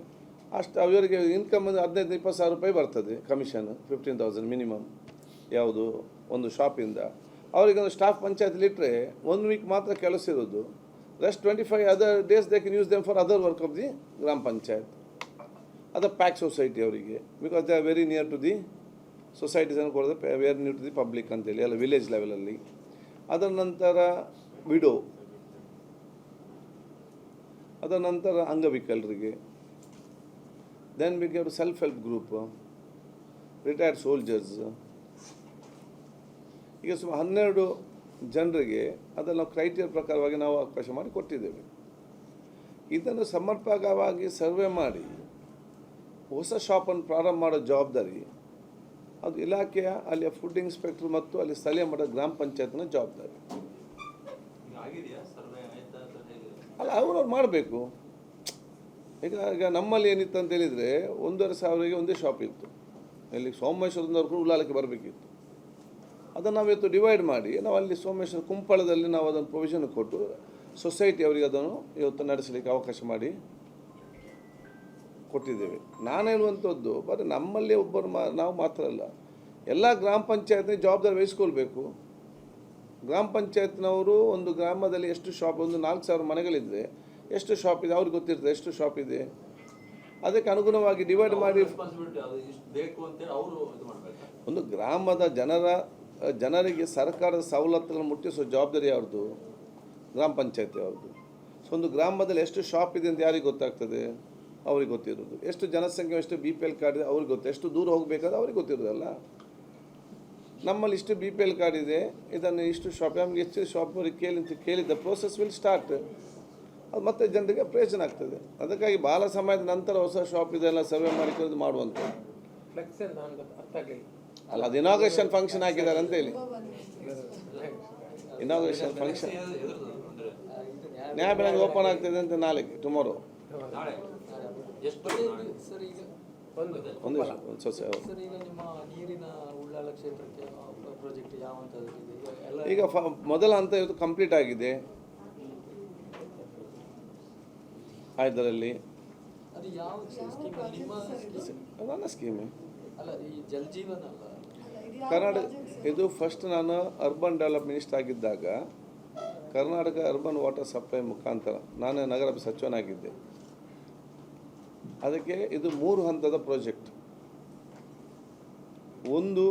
ಅಷ್ಟು ಅವರಿಗೆ ಇನ್ಕಮ್ 15-20 ಸಾವಿರ ರೂಪಾಯಿ ಬರ್ತದೆ ಕಮಿಷನ್, 15,000 ಮಿನಿಮಮ್ ಯಾವುದು ಒಂದು ಶಾಪಿಂದ. ಅವರಿಗೊಂದು ಸ್ಟಾಫ್ ಪಂಚಾಯತ್ಲಿ ಇಟ್ಟರೆ 1 ವೀಕ್ ಮಾತ್ರ ಕೆಲಸ ಇರೋದು, rest 25 other days they can use them for other work of the gram panchayat. ಅದು ಪ್ಯಾಕ್ ಸೊಸೈಟಿ ಅವರಿಗೆ, because they are very near to the ಸೊಸೈಟೀಸನ್ನು ಕೊಡೋದು, very near to the public ಅಂತೇಳಿ ಎಲ್ಲ ವಿಲೇಜ್ ಲೆವೆಲಲ್ಲಿ. ಅದರ ನಂತರ ವಿಡೋ, ಅದರ ನಂತರ ಅಂಗವಿಕಲರಿಗೆ, then we gave self help group, retired soldiers. ಈಗ ಸುಮಾರು 12 ಜನರಿಗೆ ಅದನ್ನು ನಾವು ಕ್ರೈಟೀರಿಯಾ ಪ್ರಕಾರವಾಗಿ ನಾವು ಅವಕಾಶ ಮಾಡಿ ಕೊಟ್ಟಿದ್ದೇವೆ. ಇದನ್ನು ಸಮರ್ಪಕವಾಗಿ ಸರ್ವೆ ಮಾಡಿ ಹೊಸ ಶಾಪನ್ನು ಪ್ರಾರಂಭ ಮಾಡೋ ಜವಾಬ್ದಾರಿ ಅದು ಇಲಾಖೆಯ ಅಲ್ಲಿಯ ಫುಡ್ ಇನ್ಸ್ಪೆಕ್ಟರ್ ಮತ್ತು ಅಲ್ಲಿ ಸ್ಥಳೀಯ ಮಟ್ಟದ ಗ್ರಾಮ ಪಂಚಾಯತ್ನ ಜವಾಬ್ದಾರಿ. ಅಲ್ಲ, ಅವ್ರವ್ರು ಮಾಡಬೇಕು. ಈಗ ನಮ್ಮಲ್ಲಿ ಏನಿತ್ತು ಅಂತ ಹೇಳಿದರೆ 1,500ಗೆ ಒಂದೇ ಶಾಪ್ ಇತ್ತು. ಇಲ್ಲಿ ಸೋಮೇಶ್ವರದವ್ರು ಉಳ್ಳಾಲಕ್ಕೆ ಬರಬೇಕಿತ್ತು. ಅದನ್ನು ನಾವು ಇವತ್ತು ಡಿವೈಡ್ ಮಾಡಿ ನಾವು ಅಲ್ಲಿ ಸೋಮೇಶ್ವರ ಕುಂಪಳದಲ್ಲಿ ನಾವು ಅದನ್ನು ಪ್ರೊವಿಷನ್ ಕೊಟ್ಟು ಸೊಸೈಟಿ ಅವರಿಗೆ ಅದನ್ನು ಇವತ್ತು ನಡೆಸಲಿಕ್ಕೆ ಅವಕಾಶ ಮಾಡಿ ಕೊಟ್ಟಿದ್ದೇವೆ. ನಾನು ಹೇಳುವಂಥದ್ದು ಬರೀ ನಮ್ಮಲ್ಲಿ ಒಬ್ಬರು ನಾವು ಮಾತ್ರ ಅಲ್ಲ, ಎಲ್ಲ ಗ್ರಾಮ ಪಂಚಾಯತ್ನ ಜವಾಬ್ದಾರಿ ವಹಿಸ್ಕೊಳ್ಬೇಕು. ಗ್ರಾಮ ಪಂಚಾಯತ್ನವರು ಒಂದು ಗ್ರಾಮದಲ್ಲಿ ಎಷ್ಟು ಶಾಪ್, ಒಂದು 4,000 ಮನೆಗಳಿದ್ದರೆ ಎಷ್ಟು ಶಾಪ್ ಇದೆ ಅವ್ರಿಗೆ ಗೊತ್ತಿರ್ತದೆ, ಎಷ್ಟು ಶಾಪ್ ಇದೆ, ಅದಕ್ಕೆ ಅನುಗುಣವಾಗಿ ಡಿವೈಡ್ ಮಾಡಿ ಒಂದು ಗ್ರಾಮದ ಜನರಿಗೆ ಸರ್ಕಾರದ ಸವಲತ್ತುಗಳನ್ನು ಮುಟ್ಟಿಸೋ ಜವಾಬ್ದಾರಿ ಅವ್ರದ್ದು, ಗ್ರಾಮ ಪಂಚಾಯತಿ ಅವ್ರದ್ದು. ಸೊ ಒಂದು ಗ್ರಾಮದಲ್ಲಿ ಎಷ್ಟು ಶಾಪ್ ಇದೆ ಅಂತ ಯಾರಿಗೆ ಗೊತ್ತಾಗ್ತದೆ, ಅವ್ರಿಗೆ ಗೊತ್ತಿರೋದು. ಎಷ್ಟು ಜನಸಂಖ್ಯೆ, ಎಷ್ಟು BPL ಕಾರ್ಡ್ ಇದೆ ಅವ್ರಿಗೆ ಗೊತ್ತು, ಎಷ್ಟು ದೂರ ಹೋಗಬೇಕಾದ್ರೆ ಅವ್ರಿಗೆ ಗೊತ್ತಿರೋದಲ್ಲ. ನಮ್ಮಲ್ಲಿ ಇಷ್ಟು BPL ಕಾರ್ಡ್ ಇದೆ, ಇದನ್ನು ಇಷ್ಟು ಶಾಪ್, ನಮಗೆ ಎಷ್ಟು ಶಾಪ್ ಅವ್ರಿಗೆ ಕೇಳಿದ ಪ್ರೋಸೆಸ್ ವಿಲ್ ಸ್ಟಾರ್ಟ್. ಅದು ಮತ್ತೆ ಜನರಿಗೆ ಪ್ರಯೋಜನ ಆಗ್ತದೆ. ಅದಕ್ಕಾಗಿ ಭಾಳ ಸಮಯದ ನಂತರ ಹೊಸ ಶಾಪ್ ಇದೆಲ್ಲ ಸರ್ವೆ ಮಾಡಿಕೊಂಡು ಮಾಡುವಂಥ ಅಲ್ಲ, ಅದು ಇನಾಗ್ರೇಷನ್ ಫಂಕ್ಷನ್ ಹಾಕಿದ್ದಾರೆ ಅಂತೇಳಿ. ಇನಾಗ್ರೇಷನ್ ಫಂಕ್ಷನ್ ನ್ಯಾಯಬೆಲೆ ಓಪನ್ ಆಗ್ತದೆ ಅಂತ ನಾಳೆಗೆ ಟುಮಾರೋ ನಾಳೆ ಎಷ್ಟು ನಾಳೆ? ಸರ್ ಈಗ ಒಂದು ಸೊಸೆ ಸರ್ ಈಗ ನಿಮ್ಮ ನೀರಿನ ಉಳ್ಳಾಲ ಕ್ಷೇತ್ರಕ್ಕೆ ಪ್ರಾಜೆಕ್ಟ್ ಯಾವ ಹಂತದಲ್ಲಿದೆ ಎಲ್ಲ ಈಗ ಮೊದಲ ಹಂತ ಇವತ್ತು ಕಂಪ್ಲೀಟ್ ಆಗಿದೆ. ಇದರಲ್ಲಿ ಅದು ಯಾವ ಸ್ಕೀಮ್ ನಿಮ್ಮ ನನ್ನ ಸ್ಕೀಮೇ ಅಲ್ಲ ಈ ಜಲ್ ಜೀವನ್ ಅಲ್ಲ ಕರ್ನಾಟಕ. ಇದು ಫಸ್ಟ್ ನಾನು ಅರ್ಬನ್ ಡೆವಲಪ್ ಮಿನಿಸ್ಟರ್ ಆಗಿದ್ದಾಗ ಕರ್ನಾಟಕ ಅರ್ಬನ್ ವಾಟರ್ ಸಪ್ಲೈ ಮುಖಾಂತರ ನಾನು ನಗರ ಸಚಿವನಾಗಿದ್ದೆ. ಅದಕ್ಕೆ ಇದು 3 ಹಂತದ ಪ್ರಾಜೆಕ್ಟ್. ಒಂದು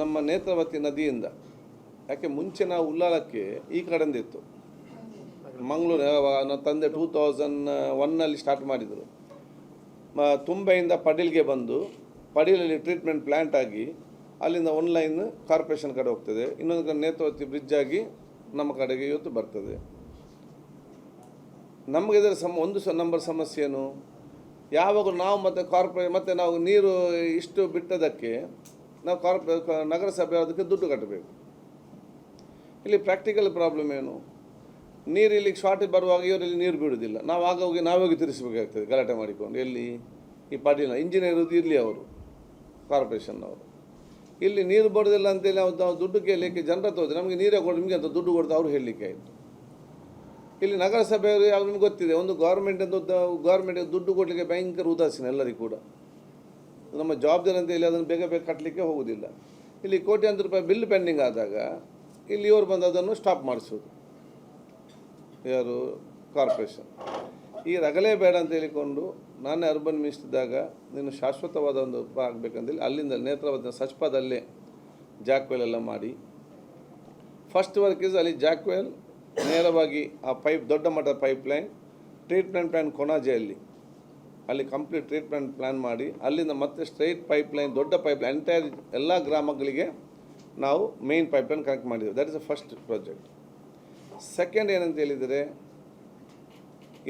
ನಮ್ಮ ನೇತ್ರಾವತಿ ನದಿಯಿಂದ, ಯಾಕೆ ಮುಂಚೆ ನಾವು ಉಳ್ಳಾಲಕ್ಕೆ ಈ ಕಡೆಯಿಂದ ಇತ್ತು, ಮಂಗಳೂರು ನನ್ನ ತಂದೆ 2001 ಸ್ಟಾರ್ಟ್ ಮಾಡಿದರು. ತುಂಬೆಯಿಂದ ಪಡೀಲ್ಗೆ ಬಂದು ಪಡೀಲಲ್ಲಿ ಟ್ರೀಟ್ಮೆಂಟ್ ಪ್ಲ್ಯಾಂಟ್ ಆಗಿ ಅಲ್ಲಿಂದ ಒಂದು ಲೈನ್ ಕಾರ್ಪೊರೇಷನ್ ಕಡೆ ಹೋಗ್ತದೆ, ಇನ್ನೊಂದು ಕಡೆ ನೇತ್ರಾವತಿ ಬ್ರಿಡ್ಜ್ ಆಗಿ ನಮ್ಮ ಕಡೆಗೆ ಇವತ್ತು ಬರ್ತದೆ. ನಮಗೆ ಇದರ ಒಂದು ನಂಬರ್ ಸಮಸ್ಯೆ ಏನು, ಯಾವಾಗ ನಾವು ಮತ್ತು ನಾವು ನೀರು ಇಷ್ಟು ಬಿಟ್ಟದಕ್ಕೆ ನಾವು ನಗರಸಭೆ ಅದಕ್ಕೆ ದುಡ್ಡು ಕಟ್ಟಬೇಕು. ಇಲ್ಲಿ ಪ್ರಾಕ್ಟಿಕಲ್ ಪ್ರಾಬ್ಲಮ್ ಏನು, ನೀರು ಇಲ್ಲಿಗೆ ಶಾರ್ಟೇಜ್ ಬರುವಾಗ ಇವರಲ್ಲಿ ನೀರು ಬಿಡೋದಿಲ್ಲ, ನಾವು ಆಗ ಹೋಗಿ ನಾವೋಗಿ ತಿರ್ರಿಸಬೇಕಾಗ್ತದೆ ಗಲಾಟೆ ಮಾಡಿಕೊಂಡು. ಎಲ್ಲಿ ಈ ಪಾಟೀಲ ಇಂಜಿನಿಯರ್ ಇರಲಿ ಅವರು ಕಾರ್ಪೊರೇಷನ್ನವರು, ಇಲ್ಲಿ ನೀರು ಬರೋದಿಲ್ಲ ಅಂತೇಳಿ ನಾವು ದುಡ್ಡು ಕೇಳಲಿಕ್ಕೆ ಜನರ ಹೋದ್ರೆ ನಮಗೆ ನೀರೇ ಕೊಡು ನಿಮಗೆ ಅಂತ ದುಡ್ಡು ಕೊಡ್ದು ಅವ್ರು ಹೇಳಲಿಕ್ಕೆ ಆಯಿತು. ಇಲ್ಲಿ ನಗರಸಭೆಯವರು ಯಾವ ನಿಮ್ಗೆ ಗೊತ್ತಿದೆ, ಒಂದು ಗೌರ್ಮೆಂಟಿಗೆ ದುಡ್ಡು ಕೊಡಲಿಕ್ಕೆ ಭಯಂಕರ ಉದಾಸೀನ ಎಲ್ಲರಿಗೂ ಕೂಡ. ನಮ್ಮ ಜವಾಬ್ದಾರಿ ಅಂತ ಹೇಳಿ ಅದನ್ನು ಬೇಗ ಬೇಗ ಕಟ್ಟಲಿಕ್ಕೆ ಹೋಗೋದಿಲ್ಲ. ಇಲ್ಲಿ ಕೋಟ್ಯಾಂತರ ರೂಪಾಯಿ ಬಿಲ್ ಪೆಂಡಿಂಗ್ ಆದಾಗ ಇಲ್ಲಿ ಇವರು ಬಂದು ಅದನ್ನು ಸ್ಟಾಪ್ ಮಾಡಿಸೋದು, ಯಾರು ಕಾರ್ಪೊರೇಷನ್. ಈ ರಗಲೇ ಬೇಡ ಅಂತ ಹೇಳಿಕೊಂಡು ನಾನೇ ಅರ್ಬನ್ ಮಿನಿಸ್ಟರ್ ಇದ್ದಾಗ ನೀನು ಶಾಶ್ವತವಾದ ಒಂದು ಆಗಬೇಕಂತೇಳಿ ಅಲ್ಲಿಂದ ನೇತ್ರಾವತಿ ಸಚ್ಪಾದಲ್ಲೇ ಜಾಕ್ವೆಲ್ ಎಲ್ಲ ಮಾಡಿ ಫಸ್ಟ್ ವರ್ಕ್ ಇಸ್ ಅಲ್ಲಿ ಜಾಕ್ವೆಲ್ ನೇರವಾಗಿ ಆ ಪೈಪ್ ದೊಡ್ಡ ಮಟ್ಟದ ಪೈಪ್ ಲೈನ್ ಟ್ರೀಟ್ಮೆಂಟ್ ಪ್ಲ್ಯಾನ್ ಕೊಣಾಜೆಯಲ್ಲಿ ಅಲ್ಲಿ ಕಂಪ್ಲೀಟ್ ಟ್ರೀಟ್ಮೆಂಟ್ ಪ್ಲ್ಯಾನ್ ಮಾಡಿ ಅಲ್ಲಿಂದ ಮತ್ತೆ ಸ್ಟ್ರೈಟ್ ಪೈಪ್ ಲೈನ್ ದೊಡ್ಡ ಪೈಪ್ ಲೈನ್ ಎಂಟೈರ್ ಎಲ್ಲ ಗ್ರಾಮಗಳಿಗೆ ನಾವು ಮೇನ್ ಪೈಪ್ ಲೈನ್ ಕನೆಕ್ಟ್ ಮಾಡಿದ್ದೇವೆ. That is the first project. Second ಏನಂತ ಹೇಳಿದರೆ,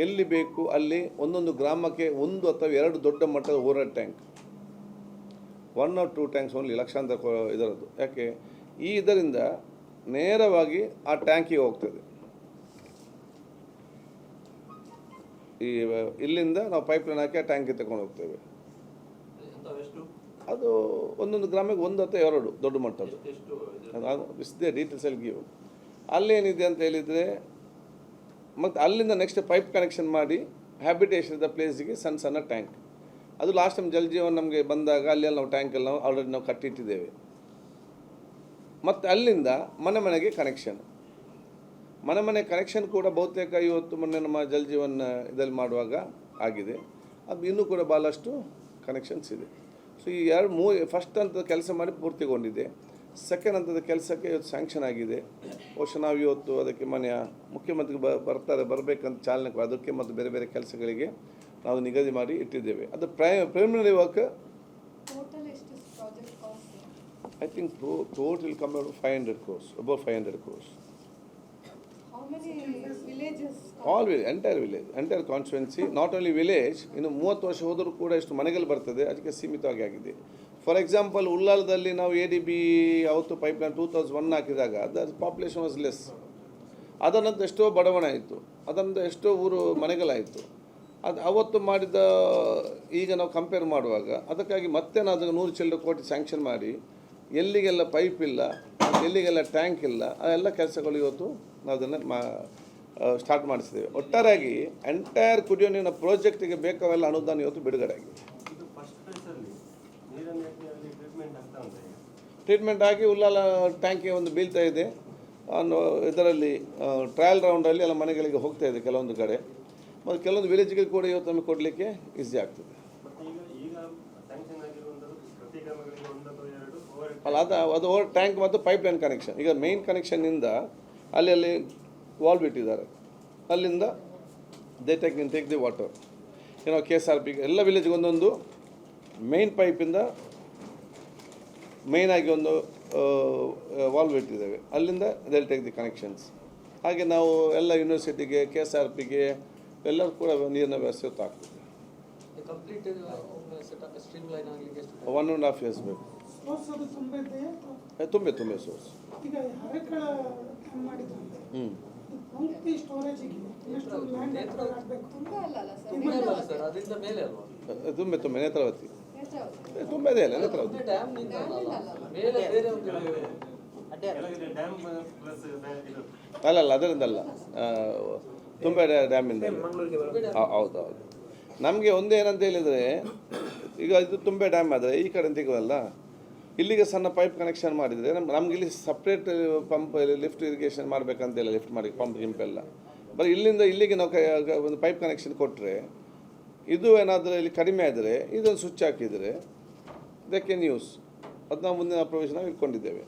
ಎಲ್ಲಿ ಬೇಕು ಅಲ್ಲಿ ಒಂದೊಂದು ಗ್ರಾಮಕ್ಕೆ 1 ಅಥವಾ 2 ದೊಡ್ಡ ಮಟ್ಟದ over tank, 1 or 2 tanks only, ಲಕ್ಷಾಂತರ ಇದರದ್ದು. ಯಾಕೆ ಇದರಿಂದ ನೇರವಾಗಿ ಆ ಟ್ಯಾಂಕಿಗೆ ಹೋಗ್ತದೆ. ಇಲ್ಲಿಂದ ನಾವು ಪೈಪ್ ಲೈನ್ ಹಾಕಿ ಆ ಟ್ಯಾಂಕಿಗೆ ತಗೊಂಡು ಹೋಗ್ತೇವೆ. ಅದು ಒಂದೊಂದು ಗ್ರಾಮಕ್ಕೆ 1 ಅಥವಾ 2 ದೊಡ್ಡ ಮಟ್ಟದ್ದು. ಇಷ್ಟೇ ಡೀಟೇಲ್ಸ್ ಅಲ್ಲಿ ಗಿವ್. ಅಲ್ಲೇನಿದೆ ಅಂತ ಹೇಳಿದರೆ ಮತ್ತು ಅಲ್ಲಿಂದ ನೆಕ್ಸ್ಟ್ ಪೈಪ್ ಕನೆಕ್ಷನ್ ಮಾಡಿ ಹ್ಯಾಬಿಟೇಷನ್ ಇದ್ದ ಪ್ಲೇಸಿಗೆ ಸಣ್ಣ ಸಣ್ಣ ಟ್ಯಾಂಕ್. ಅದು ಲಾಸ್ಟ್ ಟೈಮ್ ಜಲ್ ಜೀವನ್ ನಮಗೆ ಬಂದಾಗ ಅಲ್ಲಿ ನಾವು ಟ್ಯಾಂಕೆಲ್ಲ ನಾವು ಆಲ್ರೆಡಿ ನಾವು ಕಟ್ಟಿಟ್ಟಿದ್ದೇವೆ. ಮತ್ತು ಅಲ್ಲಿಂದ ಮನೆಗೆ ಕನೆಕ್ಷನ್, ಮನೆ ಕನೆಕ್ಷನ್ ಕೂಡ ಬಹುತೇಕ ಇವತ್ತು ಮೊನ್ನೆ ನಮ್ಮ ಜಲ್ ಜೀವನ್ ಇದರಲ್ಲಿ ಮಾಡುವಾಗ ಆಗಿದೆ. ಅದು ಇನ್ನೂ ಕೂಡ ಭಾಳಷ್ಟು ಕನೆಕ್ಷನ್ಸ್ ಇದೆ. ಸೊ ಈ 2-3 ಫಸ್ಟ್ ಹಂತದ ಕೆಲಸ ಮಾಡಿ ಪೂರ್ತಿಗೊಂಡಿದೆ. ಸೆಕೆಂಡ್ ಹಂತದ ಕೆಲಸಕ್ಕೆ ಇವತ್ತು ಸ್ಯಾಂಕ್ಷನ್ ಆಗಿದೆ. ಬಹುಶಃ ನಾವು ಇವತ್ತು ಅದಕ್ಕೆ ಮನೆಯ ಮುಖ್ಯಮಂತ್ರಿ ಬರಬೇಕಂತ ಚಾಲನೆ, ಅದಕ್ಕೆ ಮತ್ತು ಬೇರೆ ಬೇರೆ ಕೆಲಸಗಳಿಗೆ ನಾವು ನಿಗದಿ ಮಾಡಿ ಇಟ್ಟಿದ್ದೇವೆ. ಅದು preliminary work. I think total will come out 500 crores, about 500 crores. How many villages? All village, entire village, entire constituency, not only village, ಇನ್ನು 30 ವರ್ಷ ಹೋದರೂ ಕೂಡ ಎಷ್ಟು ಮನೆಗಳು ಬರ್ತದೆ ಅದಕ್ಕೆ ಸೀಮಿತವಾಗಿ ಆಗಿದೆ. ಫಾರ್ ಎಕ್ಸಾಂಪಲ್ ಉಳ್ಳಾಲದಲ್ಲಿ ನಾವು ADB ಅವತ್ತು ಪೈಪ್ಲೈನ್ 2001 ಹಾಕಿದಾಗ ದ ಪಾಪ್ಯುಲೇಷನ್ ವಾಸ್ ಲೆಸ್. ಅದನ್ನಂತ ಎಷ್ಟೋ ಬಡವಣೆ ಆಯಿತು, ಅದರಿಂದ ಎಷ್ಟೋ ಊರು ಮನೆಗಳಾಯಿತು. ಅದು ಅವತ್ತು ಮಾಡಿದ ಈಗ ನಾವು ಕಂಪೇರ್ ಮಾಡುವಾಗ ಅದಕ್ಕಾಗಿ ಮತ್ತೆ ನಾವು ಅದಕ್ಕೆ 100 ಚಿಲ್ಲರೆ ಕೋಟಿ ಸ್ಯಾಂಕ್ಷನ್ ಮಾಡಿ ಎಲ್ಲಿಗೆಲ್ಲ ಪೈಪ್ ಇಲ್ಲ, ಎಲ್ಲಿಗೆಲ್ಲ ಟ್ಯಾಂಕ್ ಇಲ್ಲ, ಅದೆಲ್ಲ ಕೆಲಸಗಳು ಇವತ್ತು ನಾವು ಅದನ್ನು ಸ್ಟಾರ್ಟ್ ಮಾಡಿಸಿದ್ದೇವೆ. ಒಟ್ಟಾರೆಯಾಗಿ ಎಂಟೈರ್ ಕುಡಿಯೋ ನೀರಿನ ಪ್ರಾಜೆಕ್ಟಿಗೆ ಬೇಕಾವೆಲ್ಲ ಅನುದಾನ ಇವತ್ತು ಬಿಡುಗಡೆ ಆಗಿದೆ. ಟ್ರೀಟ್ಮೆಂಟ್ ಆಗಿ ಉಳ್ಳಾಲ ಟ್ಯಾಂಕಿಗೆ ಒಂದು ಬೀಳ್ತಾ ಇದೆ. ಇದರಲ್ಲಿ ಟ್ರಯಲ್ ರೌಂಡಲ್ಲಿ ಎಲ್ಲ ಮನೆಗಳಿಗೆ ಹೋಗ್ತಾ ಇದೆ ಕೆಲವೊಂದು ಕಡೆ, ಮತ್ತು ಕೆಲವೊಂದು ವಿಲೇಜ್ಗಳಿಗೆ ಕೂಡ ಇವತ್ತು ನಮಗೆ ಕೊಡಲಿಕ್ಕೆ ಈಸಿ ಆಗ್ತದೆ. ಅಲ್ಲ ಅದು ಟ್ಯಾಂಕ್ ಮತ್ತು ಪೈಪ್ ಲೈನ್ ಕನೆಕ್ಷನ್. ಈಗ ಮೇನ್ ಕನೆಕ್ಷನ್ನಿಂದ ಅಲ್ಲಿ ವಾಲ್ ಬಿಟ್ಟಿದ್ದಾರೆ, ಅಲ್ಲಿಂದ ದೇ ಟೇಕ್ ದಿ ವಾಟರ್. ಏನೋ KSRP ಎಲ್ಲ ವಿಲೇಜ್ಗೆ ಒಂದೊಂದು ಮೇನ್ ಪೈಪಿಂದ ಮೇಯ್ನಾಗಿ ಒಂದು ವಾಲ್ ಬಿಟ್ಟಿದ್ದೇವೆ, ಅಲ್ಲಿಂದ ದೇ ಟೇಕ್ ದಿ ಕನೆಕ್ಷನ್ಸ್. ಹಾಗೆ ನಾವು ಎಲ್ಲ ಯೂನಿವರ್ಸಿಟಿಗೆ KSRPಗೆ ಎಲ್ಲರೂ ಕೂಡ ನೀರಿನ ವ್ಯವಸ್ಥೆ ಆಗ್ತದೆ. 1.5 years ಬೇಕು. ತುಂಬೆ ಸೋರ್ಸ್. ಈಗ ಹರಕಳ ಮಾಡಿದ್ರು ಪೂರ್ತಿ ಸ್ಟೋರೇಜಿಗೆ ಎಷ್ಟು ಲ್ಯಾಂಡ್ ಅಕ್ವೈರ್ ಆಗಬೇಕು? ತುಂಬ ಅಲ್ಲ ಸರ್, ತುಂಬೆ ಅಲ್ಲ ಸರ್, ಅದರಿಂದ ಮೇಲೆ ಅಲ್ವಾ? ತುಂಬೆ ನೇತ್ರಾವತಿ ನೇತ್ರಾವತಿ. ತುಂಬೆ ಇದೆ ಅಲ್ಲ ನೇತ್ರಾವತಿ. ತುಂಬೆ ಡ್ಯಾಮ್ ನಿಂದ ಅಲ್ಲ, ಡ್ಯಾಮ್ನಿಂದ ಮೇಲೆ ಬೇರೆ ಒಂದು ಅಲ್ಲ ಅದರಿಂದ ಅಲ್ಲ, ತುಂಬೆ ಡ್ಯಾಮಿಂದ. ಮಂಗಳೂರಿಗೆ ಬರೋ ಹೌದು. ನಮಗೆ ಒಂದೇನಂತ ಹೇಳಿದರೆ, ಈಗ ಇದು ತುಂಬೆ ಡ್ಯಾಮ್ ಆದರೆ ಈ ಕಡೆ ತೆಗುವಲ್ಲ, ಇಲ್ಲಿಗೆ ಸಣ್ಣ ಪೈಪ್ ಕನೆಕ್ಷನ್ ಮಾಡಿದರೆ ನಮ್ಗೆ ಇಲ್ಲಿ ಸಪ್ರೇಟ್ ಪಂಪ್ ಲಿಫ್ಟ್ ಇರಿಗೇಷನ್ ಮಾಡಬೇಕಂತಿಲ್ಲ, ಲಿಫ್ಟ್ ಮಾಡಿ ಪಂಪ್ ಗಿಂಪ್ ಎಲ್ಲ. ಬರೀ ಇಲ್ಲಿಂದ ಇಲ್ಲಿಗೆ ನಾವು ಒಂದು ಪೈಪ್ ಕನೆಕ್ಷನ್ ಕೊಟ್ಟರೆ, ಇದು ಏನಾದರೂ ಇಲ್ಲಿ ಕಡಿಮೆ ಆದರೆ ಇದೊಂದು ಸ್ವಿಚ್ ಹಾಕಿದರೆ ದೇ ಕ್ಯಾನ್ ಯೂಸ್. ಅದು ನಾವು ಮುಂದಿನ ಪ್ರೊವಿಷನ್ ನಾವು ಇಟ್ಕೊಂಡಿದ್ದೇವೆ